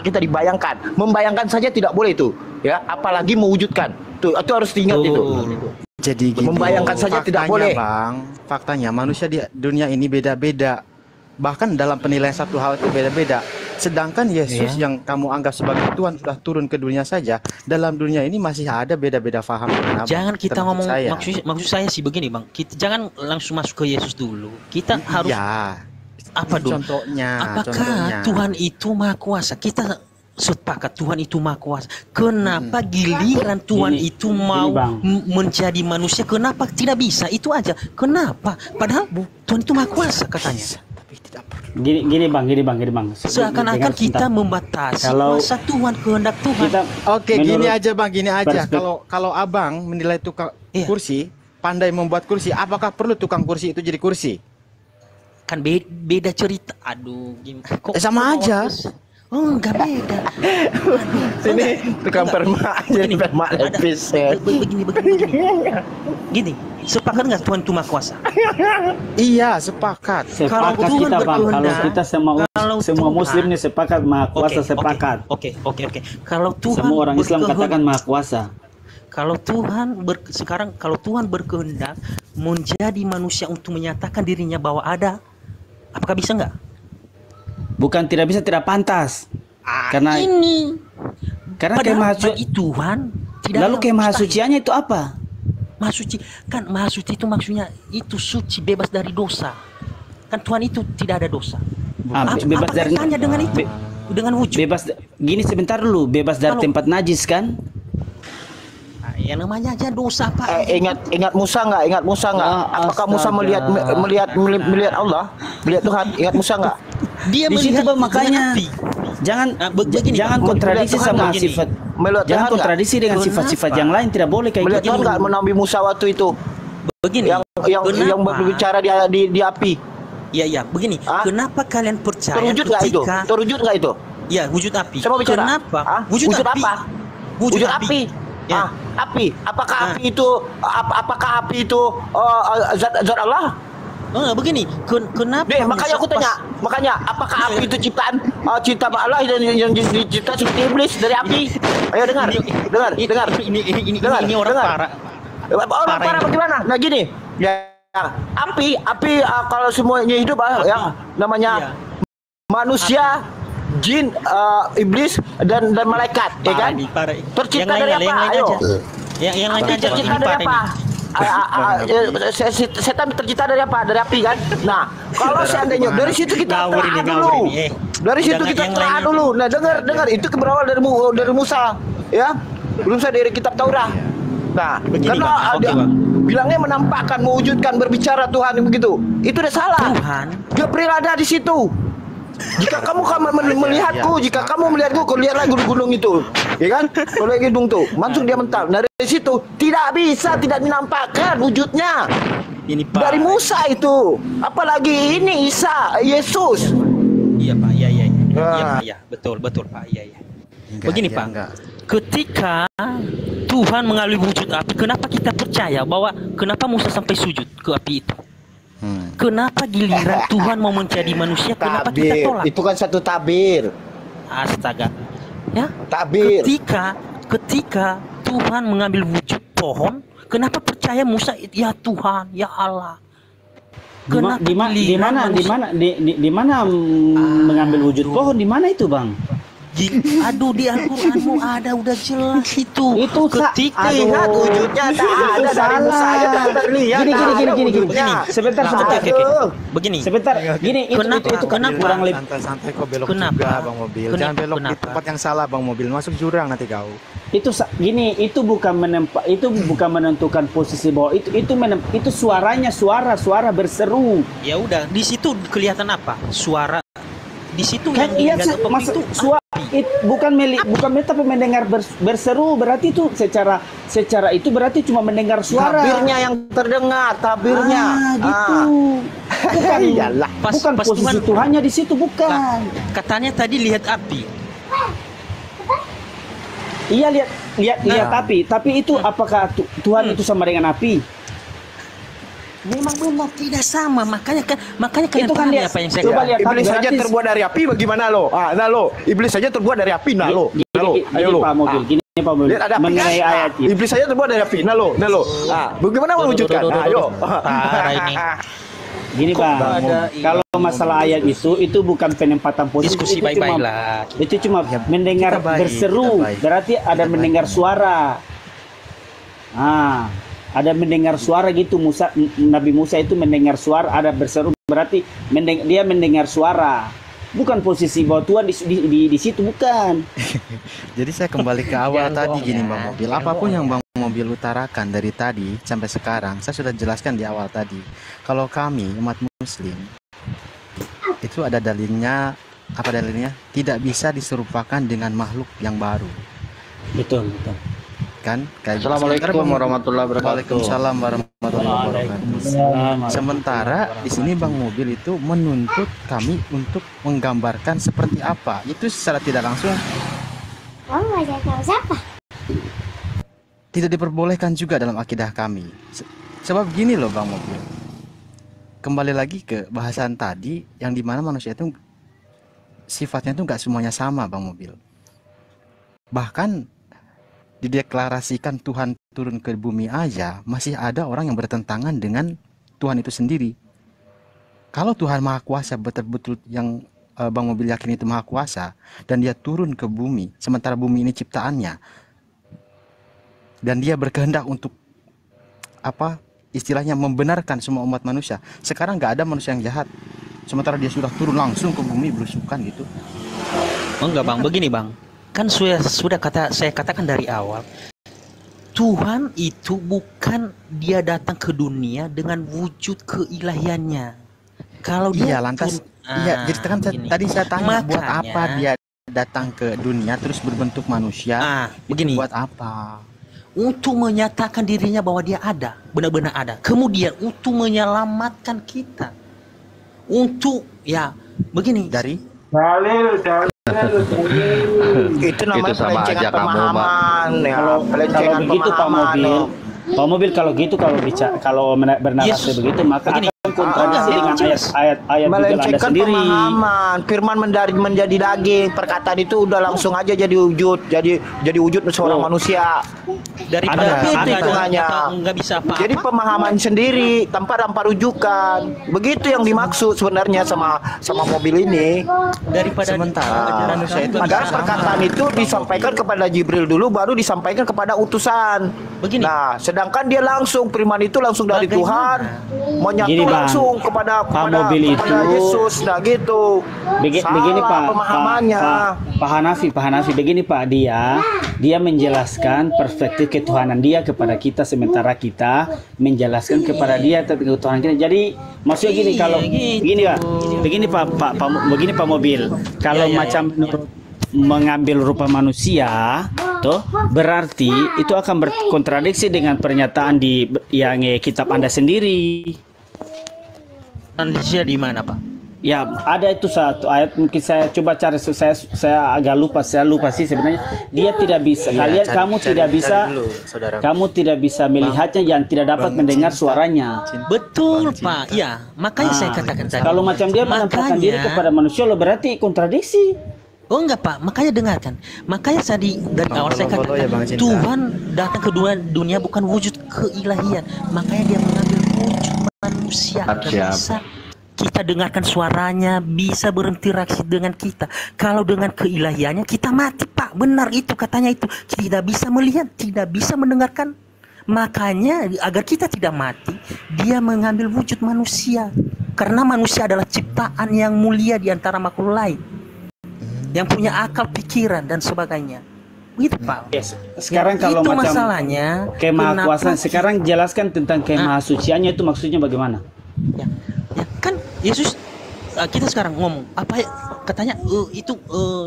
kita, dibayangkan. Membayangkan saja tidak boleh itu, ya. Apalagi mewujudkan. Tuh, itu harus diingat itu. Jadi gini, Membayangkan saja tidak boleh. Bang. Faktanya manusia di dunia ini beda-beda. Bahkan dalam penilaian satu hal itu beda-beda. Sedangkan Yesus yang kamu anggap sebagai Tuhan sudah turun ke dunia saja, dalam dunia ini masih ada beda-beda faham dengan Abang. Jangan kita Termasuk ngomong saya. maksud saya sih begini Bang. Kita jangan langsung masuk ke Yesus dulu. Kita harus Ya. apa dulu? Contohnya, Apakah Tuhan itu Maha Kuasa? Kita sepakat Tuhan itu Maha Kuasa. Kenapa giliran Tuhan Gini, itu mau Bang. menjadi manusia? Kenapa tidak bisa? Itu aja. Kenapa? Padahal Tuhan itu Maha Kuasa katanya. Gini bang. Seakan-akan kita membatasi Kalau kuasa Tuhan, kehendak Tuhan. kita Oke, gini menurut aja Bang, gini aja. perspektif- Kalau Abang menilai tukang Iya. kursi, pandai membuat kursi, apakah perlu tukang kursi itu jadi kursi? Kan beda cerita. Aduh, gimana? Kok Sama aja. Oh, enggak beda. Sini tukang permak jadi permak lepis. Begini. Gini, sepakat nggak Tuhan itu Maha Kuasa? Iya, sepakat. sepakat Tuhan kita bang, kalau berkehendak, kita semua kalau Tuhan- muslim nih sepakat Maha Kuasa, sepakat. Oke. Kalau Tuhan Semua orang Islam berkehendak- katakan Maha Kuasa. Kalau kalau Tuhan berkehendak menjadi manusia untuk menyatakan dirinya bahwa ada, apakah bisa nggak? Bukan tidak bisa, tidak pantas. Karena Padahal kemaha bagi Tuhan tidak lalu ada kemaha mustahil. suciannya itu apa? Maha suci kan, maha suci itu maksudnya itu suci, bebas dari dosa. Kan Tuhan itu tidak ada dosa. Bebas apa dari kaitannya dengan itu? Dengan wujud. bebas. Gini sebentar dulu, bebas dari Kalau- tempat najis kan? Nah, yang namanya aja dosa Pak. Ingat Musa nggak? Apakah Musa Astaga. melihat Allah? Melihat Tuhan? Ingat Musa nggak? Dia Di situ melihat bang, makanya dengan api. jangan Begini, jangan Bang. kontradiksi Tuhan sama begini. sifat. Melihat Jangan Tuhan kontradiksi dengan Kenapa? sifat-sifat yang lain, tidak boleh kayak Melihat gitu. Tuhan nggak Nabi Musa waktu itu Begini. yang kenapa? berbicara di api? Iya, begini. Ah? Kenapa kalian percaya Terwujud nggak itu? ketika Terwujud nggak itu? ya wujud api? Saya mau bicara. Kenapa? Ah? Wujud api. apa? Wujud api. Ya. Api. Apakah Ah. api itu zat Allah? Begini. Kenapa? Makanya aku tanya. Makanya apakah api itu ciptaan Allah yang dicipta seperti iblis dari api? Ayo dengar. Ini orang dengar. parah. Orang parah ini. bagaimana? Nah gini, ya api kalau semuanya hidup yang namanya Iya. manusia, jin, iblis dan malaikat, ya kan? Parah. Tercipta dari apa? Ayo. Yang lain aja. Tercipta dari apa? Setan tercipta dari apa? Dari api kan? Nah, kalau seandainya dari situ kita Ngawur telah ini. dulu. Dari situ Jangan kita yang telah lain. dulu. Nah, dengar itu berawal dari Musa, ya. Belum saya dari kitab Taurat. Nah, Begini, karena Bang. Oke, dia Bang. bilangnya menampakkan, mewujudkan, berbicara Tuhan begitu. Itu udah salah. Tuhan. Dia berada di situ. Jika kamu melihatku, jika kamu melihatku, kau lihatlah gunung itu, ya kan? Kalau lihat gedung tuh, langsung dia mental. Dari situ tidak bisa, tidak dinampakkan wujudnya. Ini Pak. Dari Musa itu, apalagi ini Isa, Yesus. Iya Pak. Iya Ah. Pak. Iya. Betul Pak. Iya. Enggak, Begini ya, Pak. enggak. Ketika Tuhan mengalami wujud api, kenapa kita percaya bahwa kenapa Musa sampai sujud ke api itu? Kenapa giliran Tuhan mau menjadi manusia, kenapa kita Tabir, tolak? itu kan satu tabir. Astaga. Ya. Tabir. Ketika Tuhan mengambil wujud pohon, kenapa percaya Musa ya Tuhan, ya Allah? Kenapa giliran manusia- Di mana mengambil wujud pohon, di mana itu bang? Aduh, di Al-Qur'anmu ada udah jelas itu. Itu ketika Lihat wujudnya tak ada dari Musa aja tak terlihat. Gini. Begini. Sebentar. Oke. Begini. Sebentar. Gini, itu Kenapa? kurang lebih. Santai-santai kok belok Kenapa? juga Bang Mobil. Jangan Kenapa? belok di Kenapa? tempat yang salah Bang Mobil. Masuk jurang nanti kau. Itu bukan menentukan posisi bahwa itu suaranya suara berseru. Ya udah, di situ kelihatan apa? Suara. Di situ Kan yang iya, dilihat maksud itu suara bukan tapi mendengar berseru, berarti itu secara itu berarti cuma mendengar suara. Tabirnya yang terdengar, tabirnya. Gitu. Bukan Iyalah. bukan pas posisi Tuhan- Tuhannya di situ, bukan. Katanya tadi lihat api. Iya, lihat api, tapi itu apakah Tuhan itu sama dengan api? Memang benar tidak sama, makanya kalian Itu kan pahami dia- apa yang saya coba katakan. lihat. Iblis saja berarti- terbuat dari api, bagaimana lo? Nah lo, iblis saja terbuat dari api, nah lo, ayo lo. Pak Mobil, gini Pak Mobil. Lihat ada api Mengenai kan? ayat ini. Iblis saja terbuat dari api, nah lo. Bagaimana mewujudkan? Nah, ayo. Parah ini. Gini Pak, kalau masalah ayat itu bukan penempatan posisi. Diskusi itu baik-baik cuma- lah. Itu cuma mendengar kita baik, berseru, kita baik. berarti ada mendengar suara. Ada mendengar suara gitu. Nabi Musa itu mendengar suara, ada berseru, berarti dia mendengar suara. Bukan posisi bahwa Tuhan di situ, bukan. Jadi saya kembali ke awal Jangan tadi bohong gini ya. Bang Mobil. Jangan Apapun bohong. yang Bang Mobil utarakan dari tadi sampai sekarang, saya sudah jelaskan di awal tadi. Kalau kami umat Muslim itu ada dalilnya, apa dalilnya? Tidak bisa diserupakan dengan makhluk yang baru. Betul. Kan? Kayak Assalamualaikum warahmatullahi wabarakatuh. Waalaikumsalam warahmatullahi wabarakatuh. Sementara di sini Bang Mobil itu menuntut kami untuk menggambarkan seperti apa. Itu secara tidak langsung tidak diperbolehkan juga dalam akidah kami. Sebab gini loh Bang Mobil. Kembali lagi ke bahasan tadi yang dimana manusia itu sifatnya itu nggak semuanya sama Bang Mobil. Bahkan dideklarasikan Tuhan turun ke bumi aja masih ada orang yang bertentangan dengan Tuhan itu sendiri. Kalau Tuhan Maha Kuasa betul-betul yang Bang Mobil yakin itu Maha Kuasa dan dia turun ke bumi sementara bumi ini ciptaannya dan dia berkehendak untuk apa istilahnya membenarkan semua umat manusia. Sekarang nggak ada manusia yang jahat sementara dia sudah turun langsung ke bumi belusukan gitu. Oh, enggak Bang, begini Bang. Kan saya katakan dari awal, Tuhan itu bukan dia datang ke dunia dengan wujud keilahiannya. Kalau dia Iya lantas iya jadi kan begini. tadi saya tanya buat Makanya- apa dia datang ke dunia terus berbentuk manusia begini. buat apa? Untuk menyatakan dirinya bahwa dia ada, benar-benar ada. Kemudian untuk menyelamatkan kita. Untuk begini. Dari Itu namanya Itu sama pelencengan aja kamu, pemahaman, ya. Kalau Pelencengan begitu Pak pemahaman. Mobil, loh. Pak Mobil kalau bernarasi Yesus. begitu maka Begini. akan kontradiksi Dia dengan jelas. ayat Anda Melecehkan sendiri. pemahaman. Firman menjadi daging. Perkataan itu udah langsung aja jadi wujud, jadi wujud seorang manusia. Daripada Ada, Itu ada. hitungannya. nggak bisa apa-apa. Jadi pemahaman sendiri tanpa rujukan. Begitu yang dimaksud sebenarnya sama mobil ini. daripada Sementara manusia itu Padahal bisa perkataan itu disampaikan kepada Jibril dulu, baru disampaikan kepada utusan. Begini. Nah, sedangkan dia langsung firman itu langsung dari Bagaimana? Tuhan, menyatu Gini, Bang. langsung kepada Mobil kepada itu- Yesus. Nah gitu. Begini Salah Pak, pemahamannya. Pak Hanafi, begini Pak, dia menjelaskan perspektif ketuhanan dia kepada kita sementara kita menjelaskan kepada dia tentang ketuhanan kita. Jadi maksudnya gini, kalau gitu. gini Pak, begini begini Pak Mobil, kalau macam menurut mengambil rupa manusia, toh berarti itu akan berkontradiksi dengan pernyataan di yang kitab Anda sendiri. manusia di mana Pak? Ya, ada itu satu ayat mungkin saya coba cari saya agak lupa sih sebenarnya dia tidak bisa kamu tidak bisa melihatnya yang tidak dapat mendengar suaranya. Betul Pak, ya makanya saya katakan tadi. Kalau macam dia menampakkan diri kepada manusia lo berarti kontradiksi. Oh enggak Pak, makanya dengarkan. Makanya dari awal saya katakan ya, Bang Cinta. Tuhan datang ke dunia bukan wujud keilahian. Makanya dia mengambil wujud manusia. Dan Siap. bisa kita dengarkan suaranya, bisa berinteraksi dengan kita. Kalau dengan keilahiannya kita mati Pak. Benar itu katanya itu. Tidak bisa melihat, tidak bisa mendengarkan. Makanya agar kita tidak mati, dia mengambil wujud manusia. Karena manusia adalah ciptaan yang mulia di antara makhluk lain. Yang punya akal, pikiran dan sebagainya. Begitu Pak. Yes. Sekarang kalau itu macam masalahnya. kemahakuasaan, kenapa sekarang jelaskan tentang kemahasuciannya itu maksudnya bagaimana? ya kan Yesus kita sekarang ngomong apa ya, katanya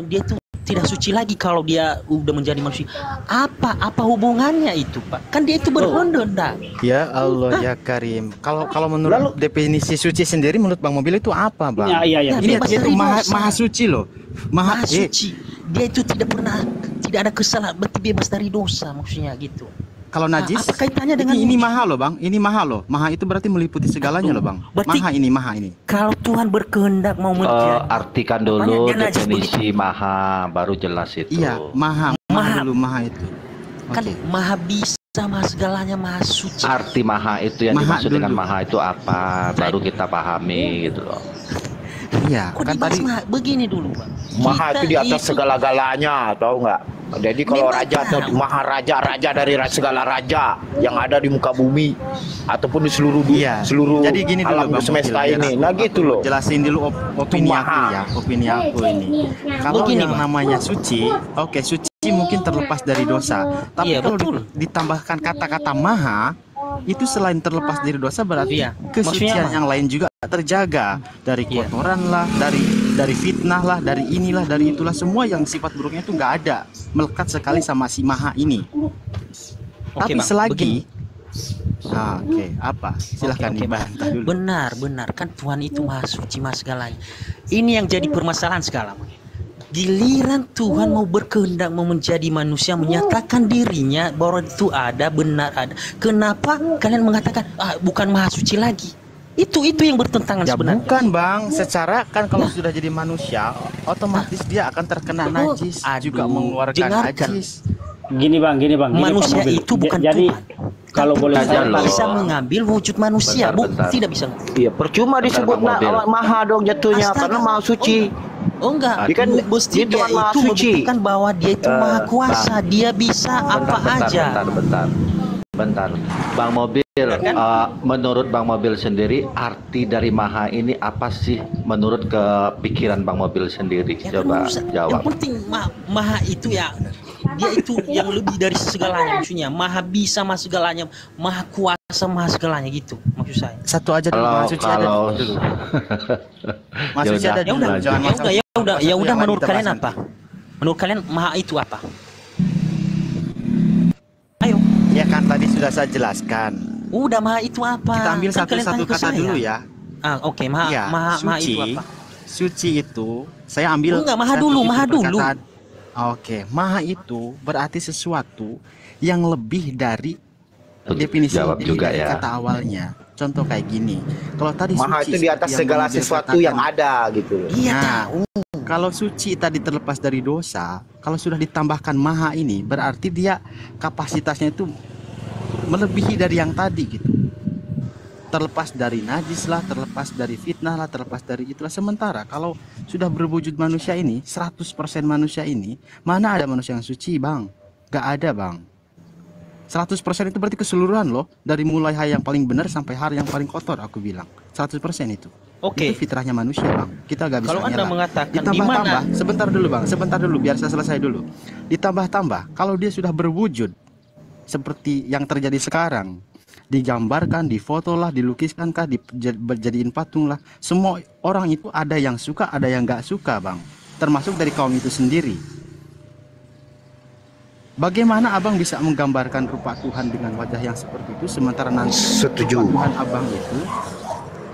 dia itu tidak suci lagi kalau dia udah menjadi manusia. Apa hubungannya itu Pak? Kan dia itu berkehendak. Ya Allah ya Karim. Kalau menurut definisi suci sendiri menurut Bang Mobil itu apa, Bang? Iya. Ini bebas dia itu dari maha, dosa. maha suci loh. Maha suci. Dia itu tidak ada kesalahan, berarti bebas dari dosa maksudnya gitu. Kalau najis, Apa kaitannya dengan ini maha loh bang, ini maha loh. Maha itu berarti meliputi segalanya loh bang. Berarti- Maha ini. kalau Tuhan berkehendak mau menjadi Artikan Apanya dulu dia najis definisi maha, baru jelas itu. Iya, maha dulu maha itu. kan Oke. maha bisa, maha segalanya, maha suci. Arti maha itu yang Maha dimaksud dengan dulu. maha itu apa? Baru kita pahami gitu loh. Iya, Kok kan dibahas tadi maha? Begini dulu, Bang. Maha Kita itu di atas segala-galanya, tahu nggak? Jadi kalau Memang raja atau tahu. raja dari segala raja yang ada di muka bumi ataupun di seluruh Iya. seluruh Jadi gini dulu alam Bang semesta Mokil, ini. biar Nah aku gitu loh. jelasin dulu opini Itu aku maha. ya, opini aku ini. Kalau Begini, yang Bang. namanya suci, oke suci mungkin terlepas dari dosa. Tapi Iya, kalau betul. ditambahkan kata-kata maha, itu selain terlepas dari dosa berarti Iya. kesucian Maksudnya apa? yang lain juga terjaga dari Iya. kotoran lah, dari fitnah lah, dari inilah, dari itulah, semua yang sifat buruknya itu nggak ada, melekat sekali sama si maha ini. Oke, Tapi Bang, selagi begini. oke, apa? Silahkan Oke, Bang. dibantah dulu. Benar kan Tuhan itu maha suci, maha segalanya. Ini yang jadi permasalahan sekarang. Giliran Tuhan mau berkehendak mau menjadi manusia, menyatakan dirinya bahwa itu ada, benar ada. Kenapa kalian mengatakan bukan maha suci lagi? Itu yang bertentangan Ya sebenarnya. bukan bang, secara kan kalau sudah jadi manusia, otomatis dia akan terkena najis, juga aduh, mengeluarkan dengarkan. najis. Gini bang, gini Pak Manusia Mobil. itu bukan Jadi Tuhan. kalau boleh Aja saya loh. bisa mengambil wujud manusia, Bentar. tidak bisa. Iya, percuma disebut Bang Mobil. maha dong jatuhnya Astaga. karena maha suci. Oh enggak, Dia kan- mesti dia dia Tuhan Maha itu Suci. membuktikan bahwa dia itu maha kuasa, dia bisa apa aja. Bentar. Bang Mobil, menurut Bang Mobil sendiri, arti dari maha ini apa sih menurut kepikiran Bang Mobil sendiri? Ya kan Coba Yang jawab. penting maha itu ya, dia itu yang lebih dari segalanya, maksudnya maha bisa, maha segalanya, maha kuasa, maha segalanya gitu maksud saya. Satu aja dulu, maha suci ada dulu. Maha suci ada Ya dulu, udah, jangan masalah. ya udah. Yang Menurut lain kita kalian bahas apa? nanti. Menurut kalian maha itu apa? Ayo, Ya kan tadi sudah saya jelaskan. udah maha itu apa? Kita ambil Kan kalian satu-satu tanya ke kata saya. dulu ya. Oke, maha, Ya, maha suci. itu apa? Suci itu saya ambil. Enggak, maha satu dulu, itu maha dulu. perkataan. Oke, maha itu berarti sesuatu yang lebih dari definisi Jawab dari juga ya. kata awalnya. Contoh kayak gini. Kalau tadi Maha suci itu di atas seperti yang segala Bang Mobil sesuatu katakan. yang ada gitu loh. Iya Nah, tahu. kalau suci tadi terlepas dari dosa, kalau sudah ditambahkan maha ini berarti dia kapasitasnya itu melebihi dari yang tadi gitu. Terlepas dari najis lah, terlepas dari fitnah lah, terlepas dari itulah. Sementara kalau sudah berwujud manusia ini, 100% manusia ini, mana ada manusia yang suci bang? Gak ada bang. 100% itu berarti keseluruhan loh. Dari mulai hal yang paling benar sampai hal yang paling kotor aku bilang. 100% itu. Oke. Itu fitrahnya manusia bang. Kita gak bisa Kalau Anda nyela. mengatakan di Ditambah-tambah, mana? sebentar dulu bang, sebentar dulu biar saya selesai dulu. Ditambah-tambah, kalau dia sudah berwujud seperti yang terjadi sekarang, digambarkan, difoto lah, dilukiskan kah, dijadiin patung lah, semua orang itu ada yang suka, ada yang nggak suka bang, termasuk dari kaum itu sendiri. Bagaimana abang bisa menggambarkan rupa Tuhan dengan wajah yang seperti itu, sementara nanti Setuju. rupa Tuhan abang itu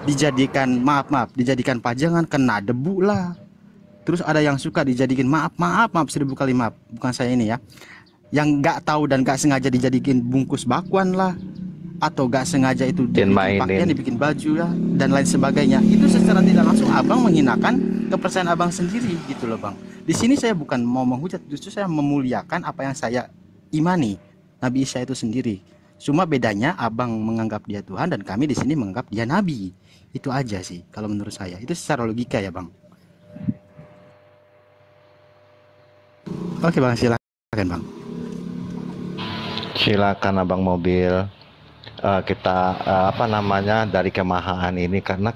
dijadikan dijadikan pajangan, kena debu lah. Terus ada yang suka dijadikan maaf 1000 kali maaf, bukan saya ini ya, yang nggak tahu dan nggak sengaja dijadikan bungkus bakwan lah, atau nggak sengaja itu dibikin pakaian, dibikin baju ya, dan lain sebagainya. Itu secara tidak langsung abang menghinakan kepercayaan abang sendiri gitu loh bang. Di sini saya bukan mau menghujat, justru saya memuliakan apa yang saya imani, Nabi Isa itu sendiri. Cuma bedanya abang menganggap dia Tuhan dan kami di sini menganggap dia Nabi. Itu aja sih kalau menurut saya. Itu secara logika ya bang. Oke bang, silakan bang. Silakan Abang Mobil. Kita apa namanya dari kemahaan ini, karena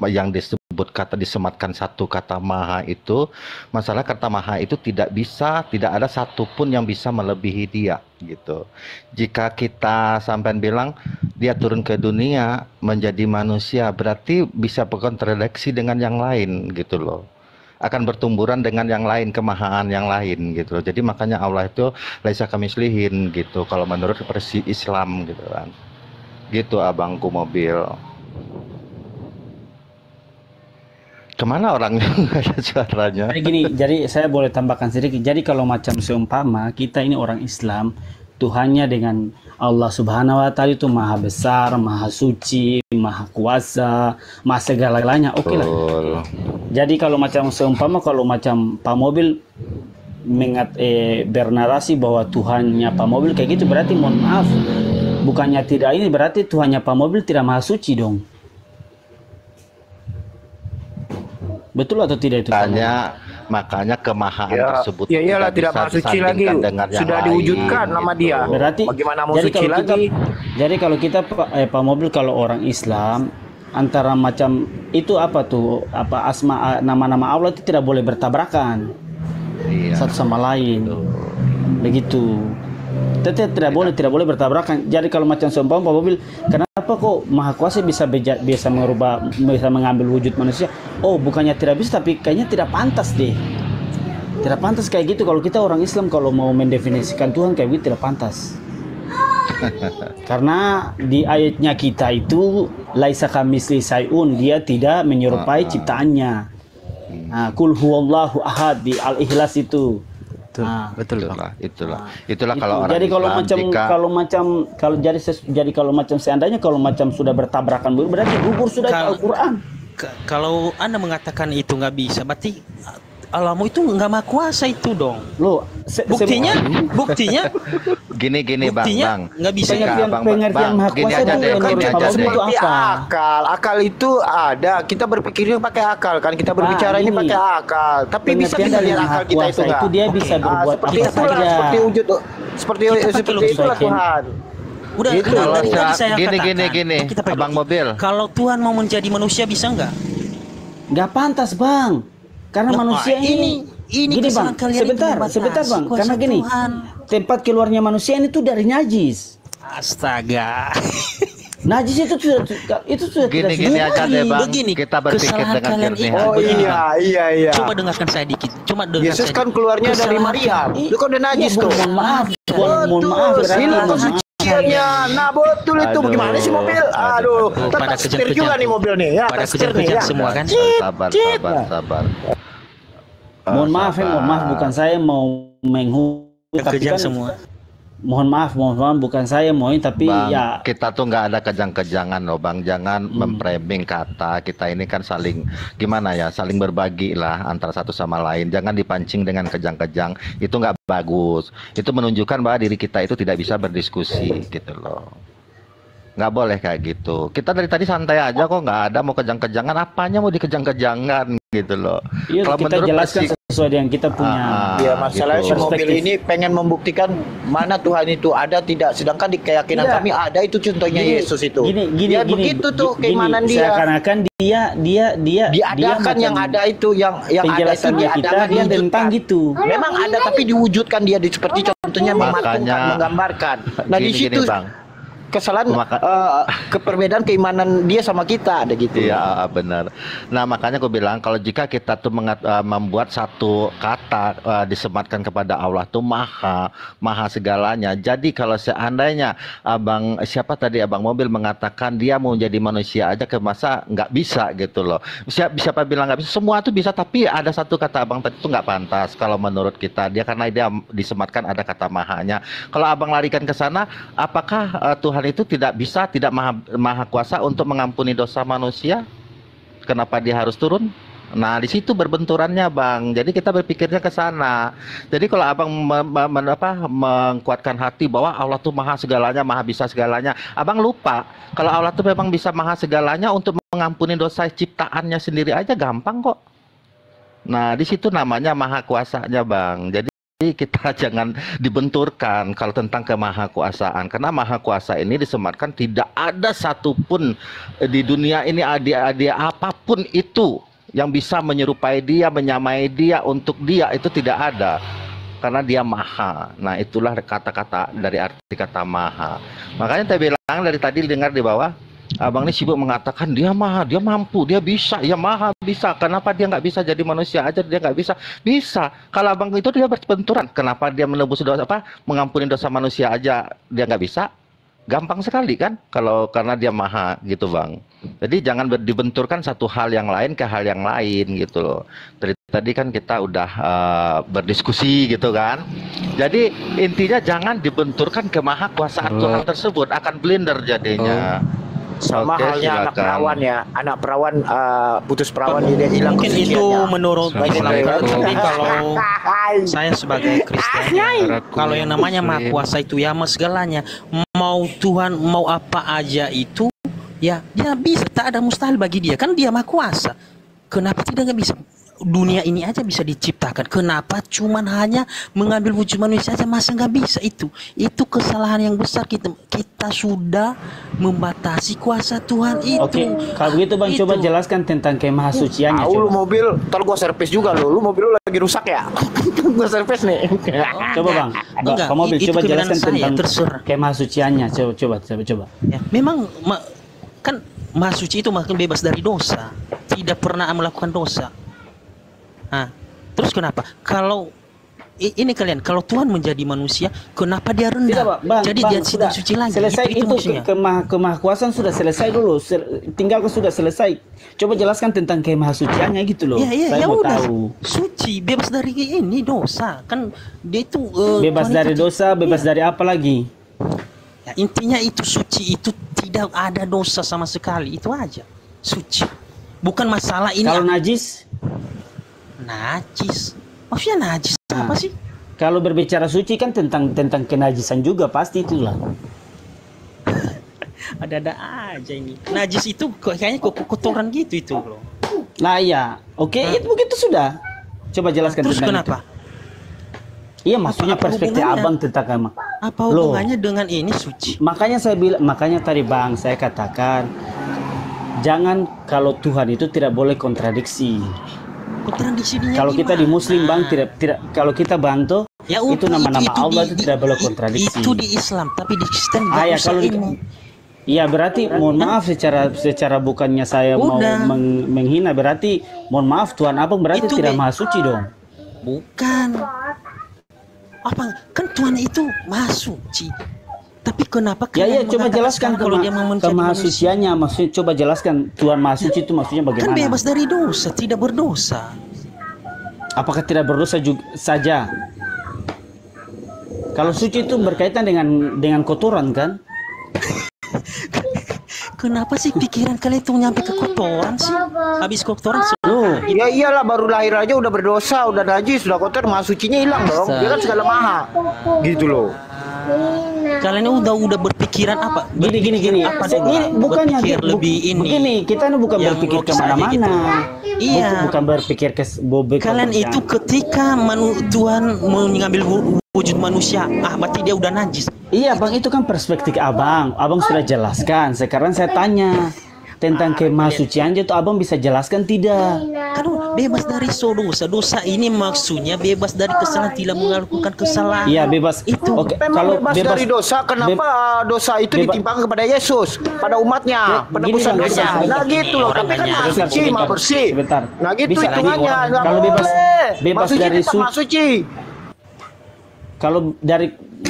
yang disebut disematkan satu kata maha itu, masalah kata maha itu tidak ada satupun yang bisa melebihi dia gitu. Jika kita sampai bilang dia turun ke dunia menjadi manusia, berarti bisa berkontradiksi dengan yang lain gitu loh, akan bertumburan dengan yang lain, kemahaan yang lain gitu loh. Jadi makanya Allah itu laisa kamislihin gitu kalau menurut versi Islam gitu kan. Gitu abangku Mobil. Kemana orangnya? Nggak ada suaranya. Jadi gini, jadi saya boleh tambahkan sedikit. Jadi kalau macam seumpama kita ini orang Islam, Tuhannya dengan Allah Subhanahu wa Ta'ala itu maha besar, maha suci, maha kuasa, maha segala-galanya. Oke lah. Jadi kalau macam seumpama kalau macam Pak Mobil bernarasi bahwa Tuhannya Pak Mobil kayak gitu, berarti mohon maaf, bukannya tidak ini, berarti Tuhannya Pak Mobil tidak maha suci dong. Betul atau tidak itu? Makanya kemahaan tersebut ya iyalah tidak maha suci lagi, sudah diwujudkan nama dia. Berarti bagaimana mau jadi suci kalau lagi? Jadi kalau kita Pak Mobil, kalau orang Islam antara macam itu apa tuh, apa nama-nama Allah itu tidak boleh bertabrakan satu sama lain. Begitu. Tidak boleh bertabrakan. Jadi kalau macam seumpama Pak Mobil, kenapa kok Maha Kuasa bisa mengubah, bisa mengambil wujud manusia? Oh, bukannya tidak bisa, tapi kayaknya tidak pantas deh. Tidak pantas kayak gitu. Kalau kita orang Islam kalau mau mendefinisikan Tuhan kayak gitu tidak pantas. Karena di ayatnya kita itu laisa kamitsli syai'un, dia tidak menyerupai ciptaannya. Nah, Qul huwallahu ahad di Al-Ikhlas itu. Betul. Itulah kalau orang jadi Islam, kalau macam seandainya kalau macam sudah bertabrakan berarti gugur sudah Al-Qur'an. Kalau Anda mengatakan itu nggak bisa, berarti Allahmu itu nggak maha kuasa itu dong. Loh, buktinya gini bang, nggak bisa. Pengertian maha kuasa itu apa? Akal itu ada. Kita berpikirnya pakai akal kan. Kita berbicara ini pakai akal. Tapi bisa kita lihat akal kita itu nggak? Itu dia bisa berbuat seperti apa itulah, saja. seperti itulah Tuhan. Udah, Gitu. tadi saya Gini, Abang Mobil. Kalau Tuhan mau menjadi manusia bisa nggak? Nggak pantas, Bang. Karena manusia ini gini Bang, sebentar Bang, karena gini, tempat keluarnya manusia ini tuh dari najis. Astaga. Najis itu sudah Gini aja deh Bang, kita berpikir dengan jernih. Oh iya. Coba dengarkan saya dikit. Yesus kan keluarnya dari Maryam. Itu kan udah najis tuh. Mohon maaf, berarti Ini kesuciannya. Nah betul itu. Bagaimana sih Mobil? Aduh, tetap setir juga nih Mobil nih ya. Pada kejam-kejam semua kan. Sabar. Mohon maaf, bukan saya mau menghujat, tapi Kejam kan semua. mohon maaf, bukan saya mau ini, tapi Bang, ya kita tuh nggak ada kejang-kejangan loh Bang, jangan memframing kata kita ini kan saling saling berbagi lah antara satu sama lain, jangan dipancing dengan kejang-kejang, itu nggak bagus, itu menunjukkan bahwa diri kita itu tidak bisa berdiskusi gitu loh. Nggak boleh kayak gitu. Kita dari tadi santai aja kok, nggak ada mau kejang-kejangan, apanya mau dikejang-kejangan gitu loh. iya, Kalau kita menurut jelaskan sesuai dengan kita punya Iya, masalahnya si gitu. Mobil ini pengen membuktikan mana Tuhan itu ada tidak, sedangkan di keyakinan Iya. kami ada, itu contohnya Yesus itu. Gini, Begitu tuh keimanan dia. seakan-akan dia Diadakan yang ada itu, yang ada itu penjelasan kita diadakan, dia tentang gitu. Memang ada tapi diwujudkan dia seperti contohnya mematungkan, Makanya- menggambarkan. Nah di Gini, situ Bang. kesalahan keperbedaan keimanan dia sama kita ada gitu. Iya benar. Nah makanya aku bilang kalau jika kita tuh membuat satu kata disematkan kepada Allah tuh maha segalanya. Jadi kalau seandainya Abang Mobil mengatakan dia mau jadi manusia aja, ke masa nggak bisa gitu loh. Siapa bilang nggak bisa? Semua tuh bisa, tapi ada satu kata Abang tadi itu nggak pantas kalau menurut kita. Karena dia disematkan ada kata mahanya. Kalau Abang larikan ke sana, apakah Tuhan itu tidak maha kuasa untuk mengampuni dosa manusia? Kenapa dia harus turun? Nah, di situ berbenturannya, Bang. Jadi kita berpikirnya ke sana. Jadi kalau Abang mengkuatkan hati bahwa Allah tuh maha segalanya, maha bisa segalanya, Abang lupa kalau Allah tuh memang bisa maha segalanya untuk mengampuni dosa ciptaannya sendiri aja gampang kok. Nah, di situ namanya maha kuasanya, Bang. Jadi kita jangan dibenturkan kalau tentang kemahakuasaan, karena maha kuasa ini disematkan tidak ada satupun di dunia ini adik-adik apapun itu yang bisa menyerupai dia, menyamai dia, untuk dia itu tidak ada, karena dia maha. Nah itulah kata-kata dari arti kata maha. Makanya saya bilang dari tadi dengar di bawah, Abang ini sibuk mengatakan dia maha, dia mampu, dia bisa, ya maha bisa. Kenapa dia nggak bisa jadi manusia aja? Dia nggak bisa. Bisa. Kalau Abang itu dia berbenturan. Kenapa dia menebus dosa mengampuni dosa manusia aja dia nggak bisa? Gampang sekali kan? Karena dia maha gitu Bang. Jadi jangan dibenturkan satu hal yang lain ke hal yang lain gitu loh. Dari tadi kan kita udah berdiskusi gitu kan. Jadi intinya jangan dibenturkan kemahakuasaan Tuhan tersebut, akan blender jadinya. Sama Oke, halnya anak silakan. perawan ya. Anak perawan putus perawan dia hilang Mungkin itu kesuciannya. menurut Assalamualaikum. tapi kalau saya sebagai Kristen, kalau yang namanya Maha Kuasa itu ya sama segalanya, mau Tuhan mau apa aja itu ya dia bisa, tak ada mustahil bagi dia, kan dia Maha Kuasa. Kenapa tidak nggak bisa? Dunia ini aja bisa diciptakan, kenapa cuman hanya mengambil wujud manusia aja, masa nggak bisa? Itu kesalahan yang besar. Kita sudah membatasi kuasa Tuhan itu. Oke, kalau begitu Bang coba Itu. jelaskan tentang kemahasuciannya Tahu lu coba. mobil, ntar gua servis juga lu. Lu mobil lu lagi rusak ya? Gua servis nih. Coba Bang, Enggak, Pak Mobil itu coba kebenaran jelaskan saya, tentang terserah. kemahasuciannya. Coba. Ya, memang kan Maha Suci itu makin bebas dari dosa, tidak pernah melakukan dosa. Nah, terus kenapa? Kalau ini kalian, kalau Tuhan menjadi manusia, kenapa dia rendah? Tidak, Bang. Jadi Bang, dia sudah suci lagi. selesai itu maksudnya. kemahakuasaan sudah selesai dulu. Tinggal sudah selesai. Coba jelaskan tentang kemahasuciannya gitu loh. Iya, Saya ya mau udah. tahu. Suci, bebas dari ini dosa. Kan dia itu Bebas Tuhan dari itu- dosa, bebas dari apa lagi? Ya, intinya itu suci, itu tidak ada dosa sama sekali, itu aja. Suci. Bukan masalah ini Kalau najis, najis. Maksudnya najis Nah. apa sih? kalau berbicara suci kan tentang kenajisan juga pasti itulah. Ada-ada aja ini. Najis itu kayaknya kotoran gitu itu loh. Nah iya, oke, itu begitu sudah. Coba jelaskan Terus tentang kenapa? itu. Iya, maksudnya Apa perspektif hubungannya? abang tentang agama. Apa Loh. hubungannya dengan ini suci? Makanya saya bilang, makanya tadi Bang saya katakan jangan, kalau Tuhan itu tidak boleh kontradiksi. Kontradiksi dia Kalau kita di gimana? Muslim Bang tidak kalau kita bantu Ya itu udah, nama-nama Allah itu tidak boleh i- kontradiksi. Itu di Islam, tapi di Kristen nggak Ya usah kalau ini. iya berarti mohon maaf secara bukannya saya mau Udah. menghina, berarti mohon maaf Tuhan Abang berarti Itu tidak deh. maha suci dong. Bukan. Apa? Kan Tuhan itu maha suci. Tapi kenapa Ya kalian coba mengatakan jelaskan sekarang kalau dia mau menjadi manusia? kemahasuciannya, maksudnya coba jelaskan Tuhan maha suci itu maksudnya Kan bagaimana? bebas dari dosa, tidak berdosa. Apakah tidak berdosa juga saja? Kalau suci itu berkaitan dengan kotoran kan? Kenapa sih pikiran kalian itu nyampe ke kotoran sih? Habis kotoran Loh, Ya iyalah, baru lahir aja udah berdosa, udah najis, udah kotor, maha sucinya hilang dong. Dia kan segala maha. Gitu loh. kalian udah berpikiran apa? gini. Apa Saya- dulu? ini bukannya Berpikir lebih ini. begini, kita ini bukan yang berpikir logis aja kemana-mana. gitu. Iya. Bukan berpikir ke Kalian itu ketika Tuhan mengambil wujud manusia, berarti dia udah najis. Iya Bang, itu kan perspektif Abang. Abang sudah jelaskan. Sekarang saya tanya tentang kemahasucian itu Abang bisa jelaskan tidak? Kan bebas dari dosa. Dosa ini maksudnya bebas dari kesalahan, tidak melakukan kesalahan. Iya bebas. Itu. Oke, Memang kalau bebas dari dosa, kenapa dosa itu beba- ditimpakan kepada Yesus, pada umatnya, Gini, penebusan Bang, dosa. sebentar. Nah gitu loh, Orang tapi kan nanya. maha suci, maha bersih. Sebentar. Nah gitu Bisa hitungannya. lagi. Nggak Kalau bebas- boleh. bebas Maha suci dari tetap maha suci. Kalau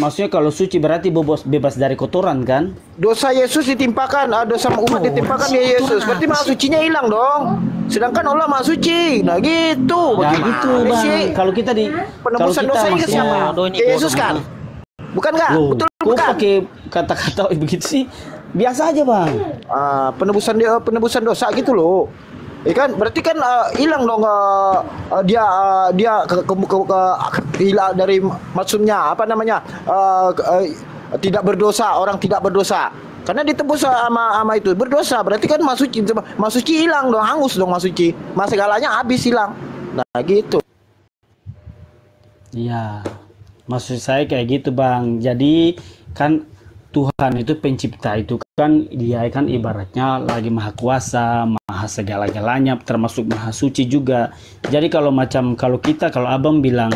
maksudnya kalau suci berarti bebas dari kotoran kan? Dosa Yesus ditimpakan, dosa umat ditimpakan ya Yesus. Berarti maha sucinya hilang dong. Sedangkan Allah maha suci. Nah gitu. Nah Bagaimana gitu Bang. sih? Kalau kita kalau Penebusan kita dosa ini maksudnya siapa? Bodoh ini, Ya Yesus bodoh. kan? Bukan nggak? Loh, Betul kok bukan? pakai kata-kata begitu sih? Biasa aja Bang. Penebusan dosa gitu loh. Ya kan, berarti kan hilang dong dia hilang dari maksudnya apa namanya tidak berdosa, orang tidak berdosa. Karena ditebus sama itu berdosa, berarti kan masuci hilang dong, hangus dong masuci. Mas segalanya habis hilang. Nah, gitu. Iya. Maksud saya kayak gitu Bang. Jadi kan Tuhan itu pencipta itu kan dia kan ibaratnya lagi maha kuasa, maha segala-galanya, termasuk maha suci juga. Jadi kalau Abang bilang,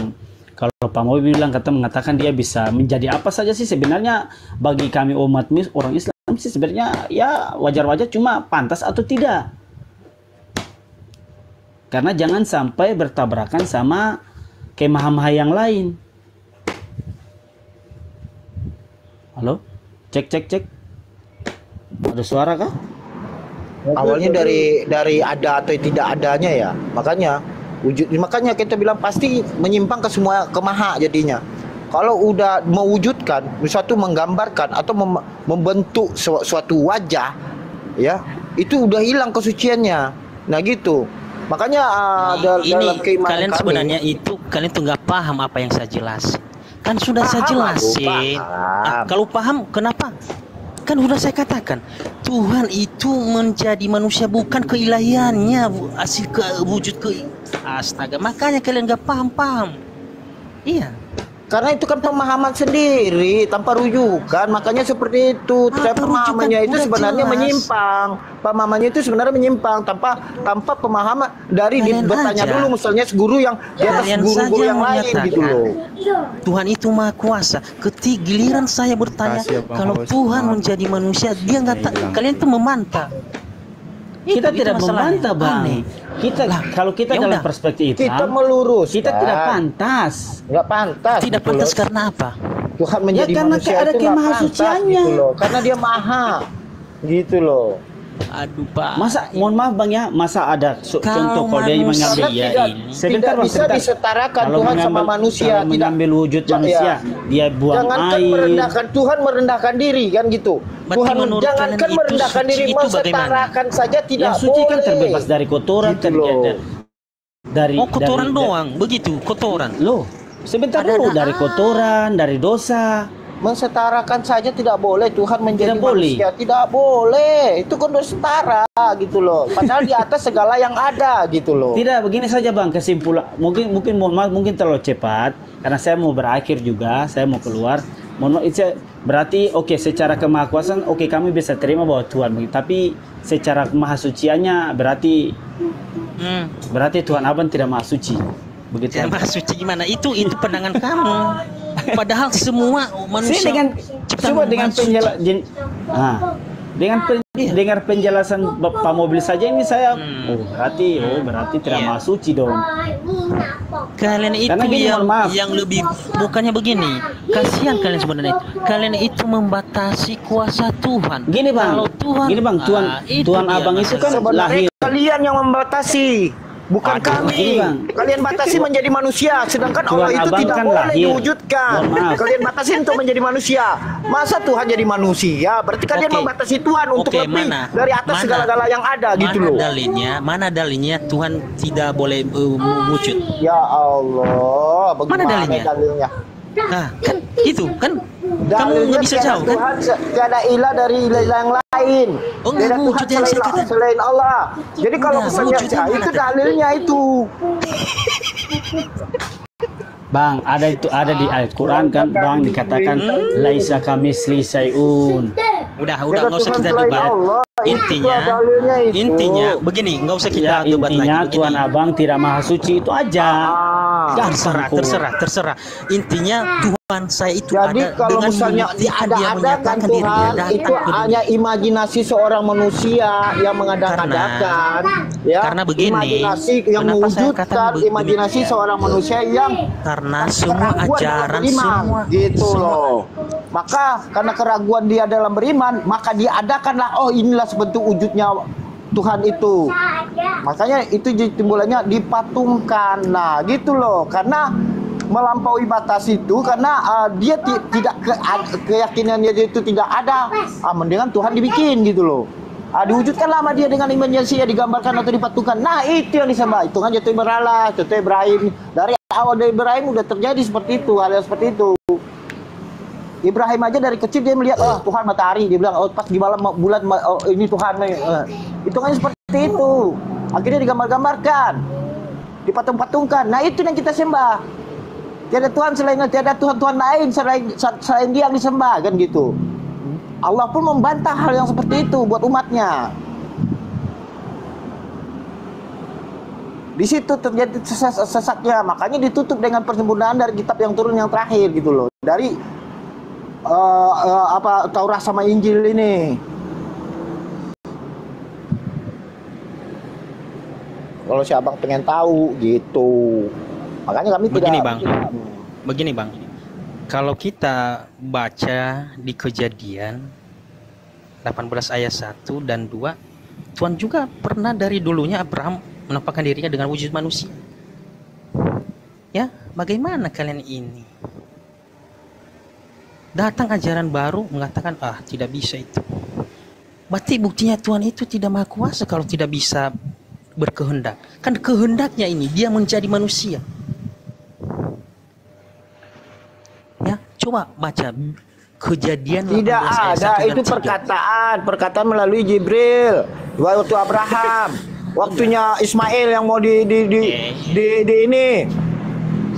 kalau Pak Mobi bilang mengatakan dia bisa menjadi apa saja sih sebenarnya bagi kami orang Islam sih sebenarnya ya wajar-wajar, cuma pantas atau tidak. Karena jangan sampai bertabrakan sama kemaha-maha yang lain. Halo? Cek. Ada suara kah? Awalnya dari ada atau tidak adanya ya. Makanya wujud. Makanya kita bilang pasti menyimpang ke semua ke maha jadinya. Kalau udah mewujudkan, suatu menggambarkan atau membentuk suatu wajah, ya itu udah hilang kesuciannya. Nah gitu. Makanya dalam keimanan kalian kami, sebenarnya itu kalian tuh nggak paham apa yang saya jelasin. Kan sudah saya Paham aku, jelasin. paham. Nah, kalau paham, kenapa? Kan sudah saya katakan, Tuhan itu menjadi manusia bukan keilahiannya, hasil wujud ke astaga. Makanya kalian nggak paham. Iya. karena itu kan pemahaman sendiri tanpa rujukan, makanya seperti itu. Pemahamannya itu udah sebenarnya jelas. menyimpang. Pemahamannya itu sebenarnya menyimpang tanpa pemahaman dari Kalian bertanya aja. dulu misalnya guru yang di atas Kalian guru-guru saja yang lain menyatakan gitu loh. Tuhan itu maha kuasa. Giliran saya bertanya Kasih ya, Bang kalau Bos. Tuhan Maaf. menjadi manusia, dia nggak kalian tuh membantah. Kita Itu tidak masalahnya. membantah, Bang. Aneh. Kalau kita ya dalam udah. perspektif Kita Islam, melurus. kita tidak pantas. Nggak pantas. Tidak gitu pantas loh. karena apa? Tuhan menjadi karena manusia ada itu nggak kemahasuciannya. pantas gitu loh. Karena dia maha. Gitu loh. Aduh, Pak. Masa, mohon maaf Bang ya, masa ada Kalau contoh kalau dia manusia mengambil tidak, sebentar, tidak Bang, bisa sebentar. disetarakan Kalau Tuhan sama mengambil- manusia. kalau Tidak. mengambil wujud Ja- manusia, ya. dia buang Jangankan air. merendahkan, Tuhan merendahkan diri kan gitu. Berarti Tuhan menurut jangankan kalian itu merendahkan suci diri, itu bagaimana? mensetarakan saja tidak Yang suci boleh. kan terbebas dari kotoran, Gitu loh. dari Oh, kotoran dari- doang, begitu, kotoran. Loh, sebentar Ada- dulu, ada- dari kotoran, dari dosa. Mensetarakan saja tidak boleh. Tuhan menjadi Tidak boleh. manusia tidak boleh. Itu kan udah setara gitu loh. Padahal di atas segala yang ada gitu loh. Tidak, begini saja Bang, kesimpulan. Mungkin mohon maaf, mungkin terlalu cepat karena saya mau berakhir juga, saya mau keluar. Mohon maaf, berarti oke, secara kemahakuasaan oke, kami bisa terima bahwa Tuhan, tapi secara mahasuciannya berarti Tuhan Abang tidak maha suci. Begitu. Ya, Mas Suci gimana? Itu pandangan kamu. Padahal semua manusia Saya dengan ciptaan coba dengan Maha Suci. dengar penjelasan Pak Mobil saja ini saya berarti tidak Iya. maha suci dong. Kalian itu Karena gini, mohon maaf. yang lebih bukannya begini. Kasihan kalian sebenarnya itu. Kalian itu membatasi kuasa Tuhan. Gini Bang, Kalau Tuhan, itu Tuhan dia Abang itu kan masalah. lahir. Kalian yang membatasi, bukan Gini, kami. Bang. Kalian batasi menjadi manusia, sedangkan Tuhan Allah itu Abang tidak kan boleh lahir. diwujudkan. Mohon maaf. Kalian batasi untuk menjadi manusia. Masa Tuhan jadi manusia? Berarti kalian Oke. membatasi Tuhan untuk Oke, lebih mana? dari atas Mana? segala-gala yang ada gitu loh. Mana dalilnya Tuhan tidak boleh wujud? Ya Allah, bagaimana Mana dalilnya? dalilnya? Nah, kan itu kan kamu Dalilnya nggak bisa tiada jauh kan? Tuhan, tiada ilah dari ilah yang lain. Oh, nggak Tiada wujud yang saya katakan. selain Allah. Jadi kalau Nggak misalnya wujud yang itu mana? dalilnya itu. Bang, ada di Al-Qur'an kan Bang dikatakan laisa kamisli sayun. Udah Tiada nggak usah Tuhan kita selain debat. Allah. Intinya, Itulah dalilnya itu. intinya begini, nggak usah kita Ya, debat lagi. intinya Begini. Tuhan Abang tidak maha suci itu aja. Terserah, Gampang kok. terserah. Intinya Tuhan saya itu Jadi ada kalau dengan misalnya membuktikan dia diada-adakan menyatakan diri dia Tuhan datang itu ke dunia. hanya imajinasi seorang manusia yang mengadakan-adakan, ya. karena begini, imajinasi yang kenapa saya mewujudkan katakan imajinasi demikian? seorang manusia yang Karena semua keraguan dalam ajaran beriman, semua gitu semua- loh. Maka karena keraguan dia dalam beriman, maka diadakanlah inilah sebentuk wujudnya Tuhan itu. Makanya itu timbulannya dipatungkan. Nah, gitu loh. Karena melampaui batas itu karena dia tidak keyakinannya dia itu tidak ada. Mendingan Tuhan dibikin gitu loh. Diwujudkanlah sama dia dengan imajinasi ya, digambarkan atau dipatungkan. Nah, itu yang disembah. Itu kan jatuh berhala, jatuh Ibrahim. Dari awal dari Ibrahim udah terjadi seperti itu, hal yang seperti itu. Ibrahim aja dari kecil dia melihat Tuhan matahari, dia bilang pas di malam bulan ini Tuhan. Itu kan seperti itu. Akhirnya digambar-gambarkan, dipatung-patungkan. Nah, itu yang kita sembah. Tiada Tuhan selain, tiada Tuhan lain selain Dia yang disembah kan gitu. Allah pun membantah hal yang seperti itu buat umatnya. Di situ terjadi sesatnya, makanya ditutup dengan persempurnaan dari kitab yang turun yang terakhir gitu loh. Dari Taurat sama Injil ini. Kalau si abang pengen tahu gitu, makanya kami Begini tidak. Bang, begini Bang. Kalau kita baca di Kejadian 18 ayat 1 dan 2, Tuhan juga pernah dari dulunya Abraham menampakkan dirinya dengan wujud manusia. Ya, bagaimana kalian ini? Datang ajaran baru mengatakan tidak bisa itu. Berarti buktinya Tuhan itu tidak maha kuasa kalau tidak bisa berkehendak. Kan kehendaknya ini dia menjadi manusia. Ya, coba baca Kejadian Tidak 18 ayat 1 ada, dan itu 3. perkataan melalui Jibril. Waktu Abraham, waktunya Ismail yang mau di ini.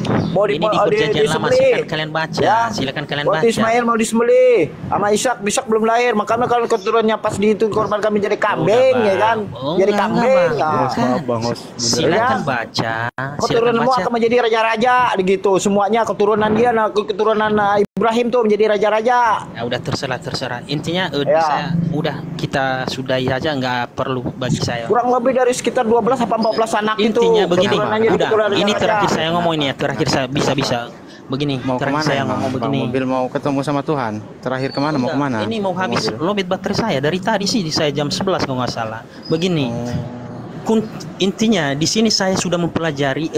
Mau Ini di perjanjian lama, disembelih. silakan kalian baca. Ya. Silakan kalian Waktu baca. Ismail mau disembelih sama Ishak belum lahir, makanya kalau keturunannya pas di itu korbankan menjadi kambing, ya kan? Jadi kambing. Bang. Ya. Bang Hos, Silakan baca. Keturunanmu akan menjadi raja-raja gitu. Semuanya keturunan dia, keturunan Ibrahim tuh menjadi raja-raja. Ya udah terserah. Intinya Ya. kita sudahi aja, nggak perlu bagi saya. Kurang lebih dari sekitar 12 apa 14 anak itu. Intinya begini, keturunannya udah. keturunan Ini raja-raja. terakhir saya ngomong ini ya. Terakhir saya bisa begini. Mau Terakhir kemana saya emang? ngomong Bang begini. Mobil mau ketemu sama Tuhan. Terakhir kemana? Mau kemana? Ini mau habis Mobil. lobet baterai saya dari tadi sih, saya jam 11 kalau nggak salah. Begini. Intinya di sini saya sudah mempelajari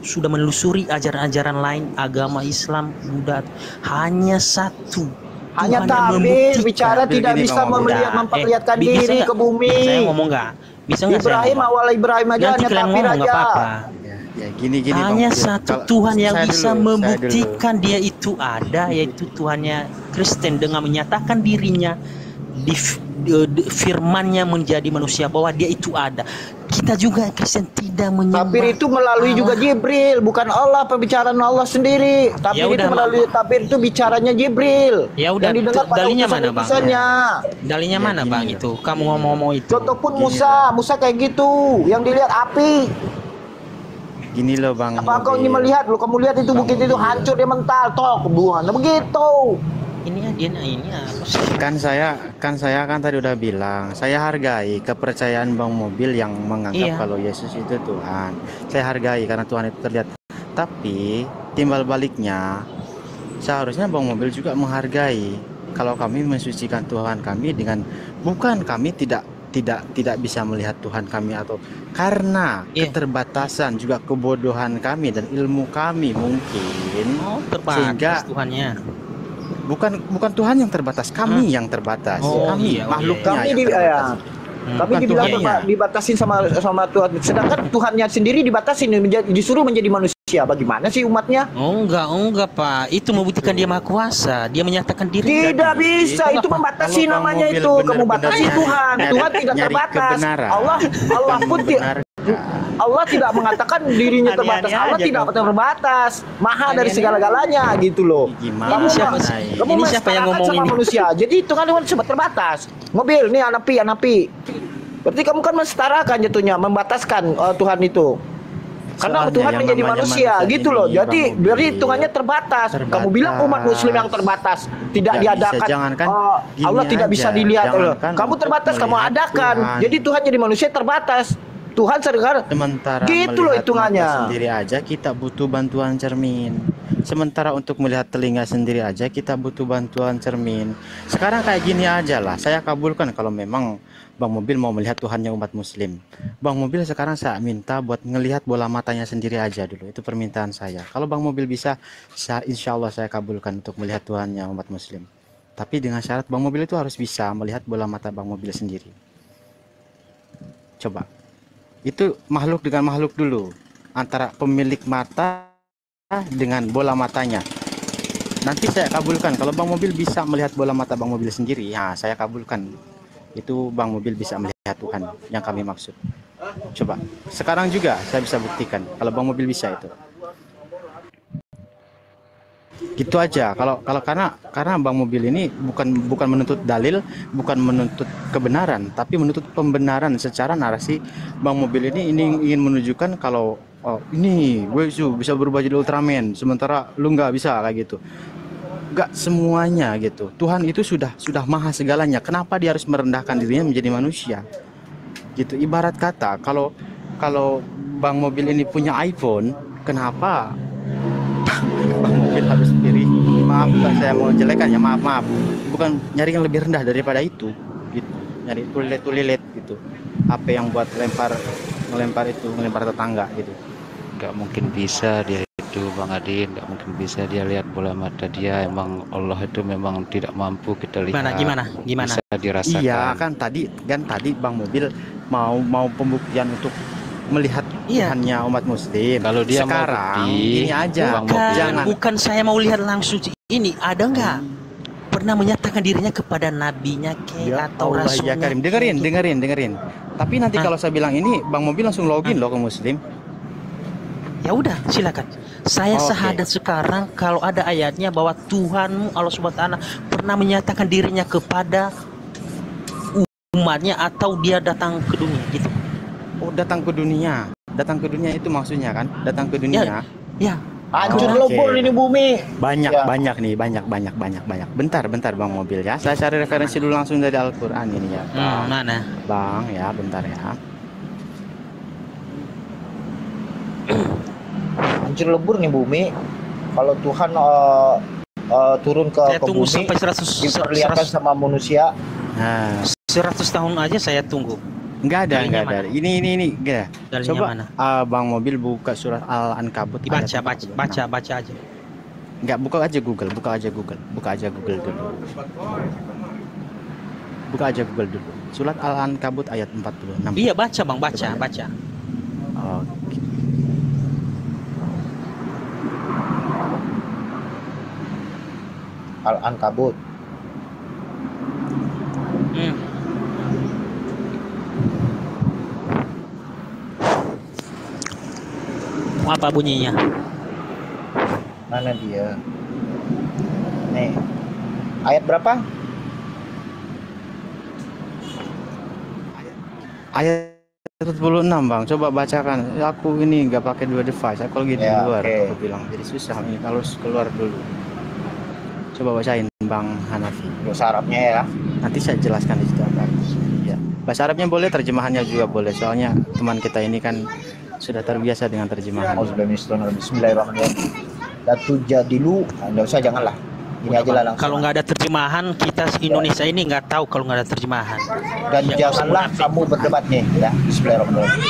sudah menelusuri ajaran-ajaran lain agama Islam, Buddha. Hanya satu. Hanya Tuhan yang tabir membuktikan. bicara Tabir tidak gini, bisa Bang Mobil. memperlihatkan Bisa diri nggak? ke bumi. Saya ngomong nggak? Bisa nggak saya Ibrahim ngomong? awal Ibrahim aja Nanti hanya kalian tabir ngomong nggak aja. apa-apa. Ya gini Bang Hanya Mobil. satu Kalau- Tuhan yang saya bisa dulu, saya membuktikan dia itu ada, yaitu Tuhannya Kristen dengan menyatakan dirinya di firmannya menjadi manusia bahwa dia itu ada. Kita juga Kristen tidak menyembah Tabir itu melalui juga Jibril, bukan Allah, pembicaraan Allah sendiri. Tabir Ya itu udah, melalui tabir itu bicaranya Jibril. Ya udah, yang didengar pada dalilnya mana, Bang? utusan-utusannya. Dalilnya mana gini Bang loh. itu? Kamu ngomong-ngomong itu. Contoh pun Musa kayak gitu, yang dilihat api. Gini loh Bang Apa kau Mobil. ini melihat? Lu kamu lihat itu bukit itu hancur dia mental, tok buang. Nah begitu. Ini apa sih? Kan saya kan tadi udah bilang, saya hargai kepercayaan Bang Mobil yang menganggap Iya. kalau Yesus itu Tuhan. Saya hargai karena Tuhan itu terlihat. Tapi timbal baliknya, seharusnya Bang Mobil juga menghargai kalau kami mensucikan Tuhan kami dengan bukan kami tidak bisa melihat Tuhan kami atau karena Iya. keterbatasan juga kebodohan kami dan ilmu kami mungkin Terbatas sehingga Tuhannya. bukan Tuhan yang terbatas, kami yang terbatas. Oh, kami iya, makhluknya Kami yang di terbatas. kami Bukan dibilang Tuhannya. dibatasin sama Tuhan. Sedangkan Tuhannya sendiri dibatasin disuruh menjadi manusia. Bagaimana sih umatnya? Oh enggak Pak. Itu membuktikan dia maha kuasa. Dia menyatakan diri. Tidak bisa, itu membatasi Kalau Bang namanya Mobil itu. Kamu benar-benar batasi nyari- Tuhan. Tuhan tidak nyari terbatas. kebenaran. Allah pun Allah tidak mengatakan dirinya terbatas. Aneh-aneh Allah aja tidak kau. terbatas. Maha dari Aneh-aneh. segala-galanya gitu loh. Gimana? Ini siapa Kamu- sih? kamu Ini siapa yang mensetarakan ngomong sama ini? manusia. Jadi itu kan sempat terbatas. Mobil nih anapi. Berarti kamu kan mensetarakan jatuhnya, membataskan Tuhan itu. Karena Soalnya Tuhan yang menjadi namanya manusia gitu loh. ini, Jadi Bang Mobil, dari hitungannya terbatas. Kamu bilang umat muslim yang terbatas, tidak Nggak diadakan. bisa, jangankan gini Allah tidak bisa aja, dilihat. jangankan Kamu untuk terbatas, kamu melihat adakan. Tuhan. Jadi Tuhan jadi manusia terbatas. Tuhan sekarang Sementara gitu loh melihat hitungannya. mata sendiri aja kita butuh bantuan cermin. Sementara untuk melihat telinga sendiri aja kita butuh bantuan cermin. Sekarang kayak gini aja lah. Saya kabulkan kalau memang Bang Mobil mau melihat Tuhannya umat muslim. Bang Mobil sekarang saya minta buat ngelihat bola matanya sendiri aja dulu. Itu permintaan saya. Kalau Bang Mobil bisa, insya Allah saya kabulkan untuk melihat Tuhannya umat muslim. Tapi dengan syarat Bang Mobil itu harus bisa melihat bola mata Bang Mobil sendiri. Coba. Itu makhluk dengan makhluk dulu. Antara pemilik mata dengan bola matanya. Nanti saya kabulkan. Kalau Bang Mobil bisa melihat bola mata Bang Mobil sendiri, ya saya kabulkan. Itu Bang Mobil bisa melihat Tuhan yang kami maksud. Coba. Sekarang juga saya bisa buktikan. Kalau Bang Mobil bisa itu. Gitu aja. Kalau karena Bang Mobil ini bukan menuntut dalil, bukan menuntut kebenaran, tapi menuntut pembenaran secara narasi. Bang Mobil ini ingin menunjukkan kalau ini gue bisa berubah jadi Ultraman, sementara lu nggak bisa kayak gitu. Nggak semuanya gitu. Tuhan itu sudah maha segalanya. Kenapa dia harus merendahkan dirinya menjadi manusia? Gitu. Ibarat kata kalau Bang Mobil ini punya iPhone, kenapa Bang Mobil harus pilih, maaf bukan saya mau jelekan ya, maaf bukan nyari yang lebih rendah daripada itu gitu, nyari tulilet gitu, HP yang buat ngelempar tetangga gitu. nggak mungkin bisa dia itu Bang Adin, nggak mungkin bisa dia lihat bola mata dia. Emang Allah itu memang tidak mampu kita lihat. Gimana? Bisa dirasakan. Iya kan tadi Bang Mobil mau pembuktian untuk melihat Tuhannya umat muslim. Kalau dia sekarang mau bukti, ini aja, Bang Mobil. jangan. Bukan saya mau lihat langsung ini, ada nggak pernah menyatakan dirinya kepada nabinya Ya atau Allah rasulnya? ya Karim, dengerin. Tapi nanti kalau saya bilang ini, Bang Mobil langsung login loh ke Muslim. Ya udah, silakan. Saya Oke. syahadat sekarang kalau ada ayatnya bahwa Tuhanmu Allah Subhanahu wa taala pernah menyatakan dirinya kepada umatnya atau dia datang ke dunia gitu. Oh, datang ke dunia itu maksudnya kan? Datang ke dunia. Ya. Hancur Oke. lebur ini bumi. Banyak Ya. banyak. Bentar Bang Mobil ya. Saya cari referensi dulu langsung dari Al-Qur'an ini ya. Mana? Bang ya, bentar ya. Hancur lebur nih bumi. Kalau Tuhan turun ke Saya tunggu bumi, sampai 100 diperlihatkan sama manusia. Nah, 100 tahun aja saya tunggu. enggak ada. Dalilnya Ini enggak. Dalilnya Coba mana? Bang Mobil buka surat Al-Ankabut. Dibaca, ayat baca aja. Enggak, buka aja Google dulu. Buka aja Google dulu. Surat Al-Ankabut ayat 46. Iya, baca Bang, Coba ya. baca. Oke. Al-Ankabut. Apa bunyinya? Mana dia? Nih. Ayat berapa? Ayat 46 Bang, coba bacakan. Aku ini nggak pakai dua device, aku lagi di Ya, luar. oke. Aku bilang jadi susah ini kalau keluar dulu. Coba bacain Bang Hanafi. Bahasa Arabnya ya. Nanti saya jelaskan di situ apa. Ya. Bahasa Arabnya boleh, terjemahannya juga boleh. Soalnya teman kita ini kan sudah terbiasa dengan terjemahan. Bismillahirrahmanirrahim. Datu jadilu, enggak usah janganlah. Ini aja lah langsung. Kalau nggak ada terjemahan, kita Indonesia ini nggak tahu kalau nggak ada terjemahan. Dan janganlah kamu berdebat nih, ya. Bismillahirrahmanirrahim.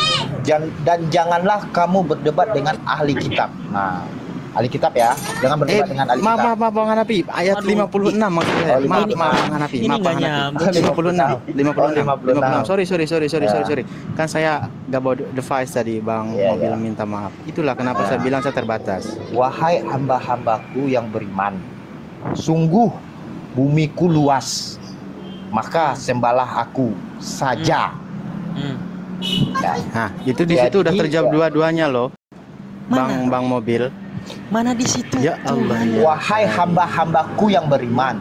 Dan janganlah kamu berdebat dengan ahli kitab. Nah, ahli kitab ya, jangan berdebat dengan ahli kitab. Maaf Bang Hanafi, ayat 56 maksud saya. Maaf Bang Hanafi, ini maaf Bang nggak Hanafi. 56. Sorry. Kan saya nggak bawa device tadi Bang, Iya, mobil iya. minta maaf. Itulah kenapa saya bilang saya terbatas. Wahai hamba-hambaku yang beriman, sungguh bumiku luas, maka sembahlah aku saja. Ya. Nah, itu di situ udah terjawab dua-duanya loh. Bang mobil. Mana di situ? Ya Allah. Ya. Wahai hamba-hambaku yang beriman,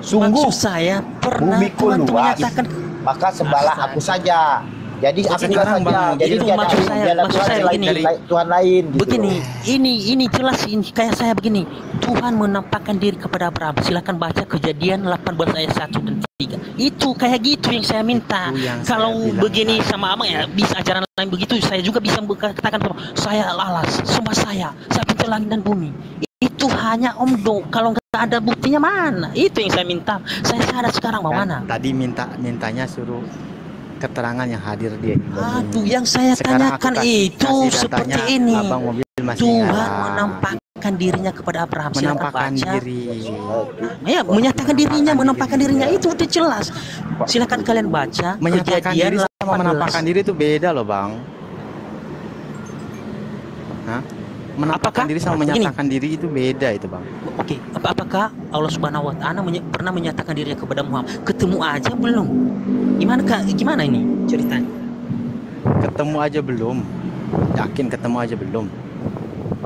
sungguh Maksud saya pernah bumiku Tuhan tuh luas, menyatakan maka sembahlah aku saja. Jadi aku sekarang saja. Bang, Jadi itu tiada maksud saya Tuhan begini. lain, Tuhan lain. Gitu Begini, loh. ini jelas ini kayak saya begini. Tuhan menampakkan diri kepada Abraham. Silakan baca Kejadian 18 ayat 1 dan 3. Itu kayak gitu yang saya minta. Itu yang Kalau saya bilang begini sama Abang ya bisa ajaran lain begitu, saya juga bisa katakan saya Allah, sembah saya pencipta langit dan bumi. Itu hanya omdo. Kalau nggak ada buktinya mana? Itu yang saya minta. Saya sadar sekarang mau Kan mana? tadi mintanya suruh keterangan yang hadir dia. Aduh, yang saya Sekarang aku tanyakan itu kasih seperti datanya, ini. Abang mobil masih Tuhan ngarang. menampakkan dirinya kepada Abraham. Silakan Menampakkan baca. diri. Ya, menampakkan dirinya itu udah jelas. Silakan kalian baca Menyatakan diri Kejadian sama 18. menampakkan diri itu beda loh Bang. Hah? Menampakkan Apakah? diri sama Begini. menyatakan diri itu beda itu Bang. Oke, apakah Allah Subhanahu wa taala pernah menyatakan dirinya kepada Muhammad? Ketemu aja belum? Gimana ini ceritanya? Ketemu aja belum. Yakin ketemu aja belum.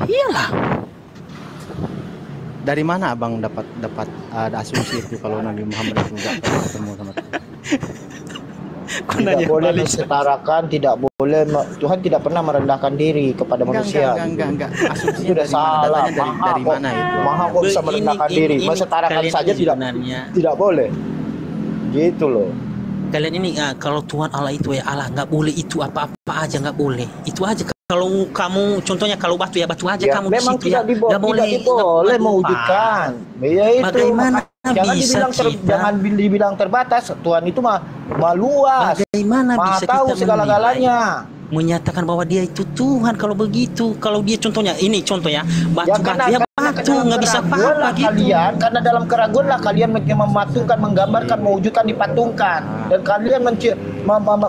Iyalah. Dari mana Abang dapat ada asumsi itu kalau Nabi Muhammad itu enggak pernah ketemu sama Tuhan? Tidak boleh disetarakan, tidak boleh Tuhan tidak pernah merendahkan diri kepada manusia. Enggak. Asumsinya Itu udah dari mana? salah. Datanya dari mana itu? Maha kok bisa merendahkan diri. Mesetarakan saja tidak boleh. Gitu loh. Kalian ini kalau Tuhan Allah itu ya Allah, nggak boleh itu apa-apa aja nggak boleh. Itu aja. Kalau kamu contohnya kalau batu ya batu aja Ya, kamu memang di situ ya. tidak Nggak boleh nggak mewujudkan. Ya itu. Bagaimana Jangan bisa dibilang kita, jangan dibilang terbatas. Tuhan itu mah luas. bagaimana Maha bisa tahu kita segala-galanya. menyatakan bahwa dia itu Tuhan kalau begitu? Kalau dia contohnya ini contohnya Ya batu-batu ya batu nggak bisa apa-apa gitu. Kalian karena dalam keraguan lah kalian mematungkan, menggambarkan, mewujudkan, dipatungkan, dan kalian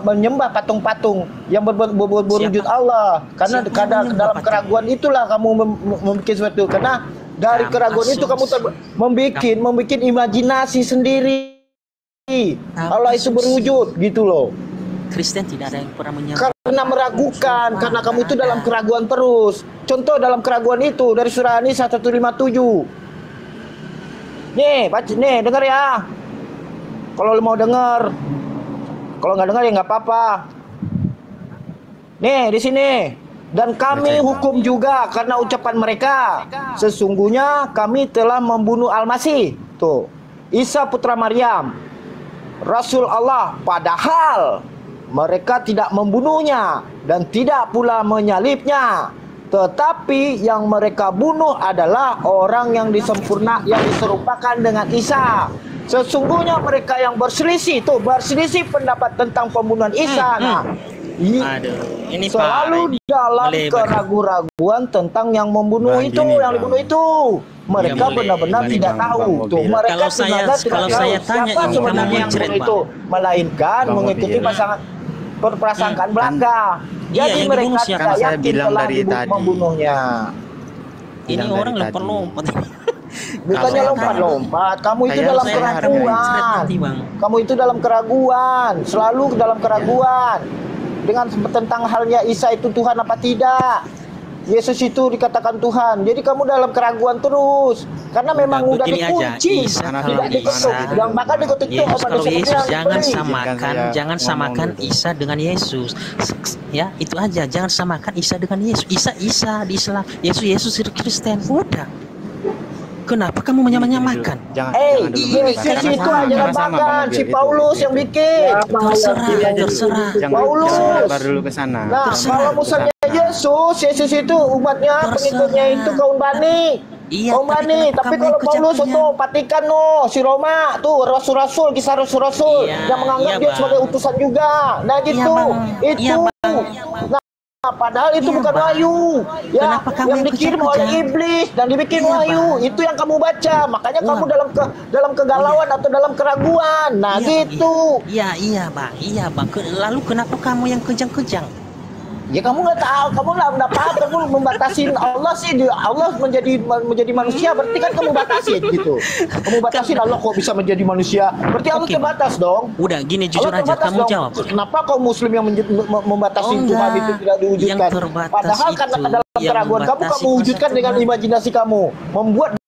menyembah patung-patung yang berwujud Allah. Karena dalam keraguan itulah kamu membuat sesuatu. Karena dari keraguan itu kamu membuat imajinasi sendiri. Allah itu berwujud gitu loh. Kristen tidak ada yang pernah menyampaikan. Karena meragukan, karena kamu itu dalam keraguan terus. Contoh dalam keraguan itu dari surah An-Nisa 157. Nih, baca nih, dengar ya. Kalau lu mau dengar. Kalau nggak dengar ya nggak apa-apa. Nih, di sini. Dan kami hukum juga karena ucapan mereka. Sesungguhnya kami telah membunuh Al-Masih. Tuh. Isa putra Maryam. Rasul Allah, padahal mereka tidak membunuhnya dan tidak pula menyalibnya, tetapi yang mereka bunuh adalah orang yang diserupakan dengan Isa. Sesungguhnya mereka yang berselisih pendapat tentang pembunuhan Isa. Ini selalu dalam keraguan tentang yang membunuh itu, yang dibunuh itu. Mereka benar-benar tidak tahu. Tuh, mereka kalau saya tanya siapa ini sebenarnya yang membunuh itu, melainkan mengikuti prasangkaan belaka. Jadi mereka tidak yakin telah membunuhnya. Ini orang lompat-lompat. Bukannya lompat-lompat, kamu itu dalam keraguan. Kamu itu dalam keraguan, selalu dalam keraguan. Dengan tentang halnya Isa itu Tuhan apa tidak, Yesus itu dikatakan Tuhan. Jadi kamu dalam keraguan terus. Karena memang udah dikunci, tidak diketuk. Yang bakal diketuk itu kalau Yesus jangan samakan Isa dengan Yesus. Ya, itu aja. Jangan samakan Isa dengan Yesus. Isa di Islam, Yesus Kristen. Udah. Kenapa kamu menyamakan? Yesus itu aja lembaga si Paulus yang bikin. Terserah. Paulus. Baru dulu ke sana. Nah, kalau misalnya Yesus itu umatnya, pengikutnya itu kaum Bani. Kaum Bani, tapi kalau Paulus itu Vatikan si Roma tuh rasul-rasul, kisah rasul-rasul yang menganggap dia sebagai utusan juga. Nah gitu. Itu. Nah, padahal itu bukan wahyu, ya, yang dikirim oleh iblis dan dibikin wahyu. Itu yang kamu baca, makanya kamu dalam kegalauan atau dalam keraguan. Nah, gitu. Iya bang. Lalu kenapa kamu yang kejang-kejang? Ya kamu nggak tahu, kamu nggak paham, kamu membatasin Allah sih. Allah menjadi manusia, berarti kan kamu batasin gitu. Kamu batasin Allah kok bisa menjadi manusia, berarti Allah terbatas dong. Udah gini jujur aja, kamu jawab. Kenapa kaum Muslim yang membatasi Tuhan itu tidak diwujudkan? Padahal karena dalam keraguan kamu wujudkan dengan imajinasi kamu, membuat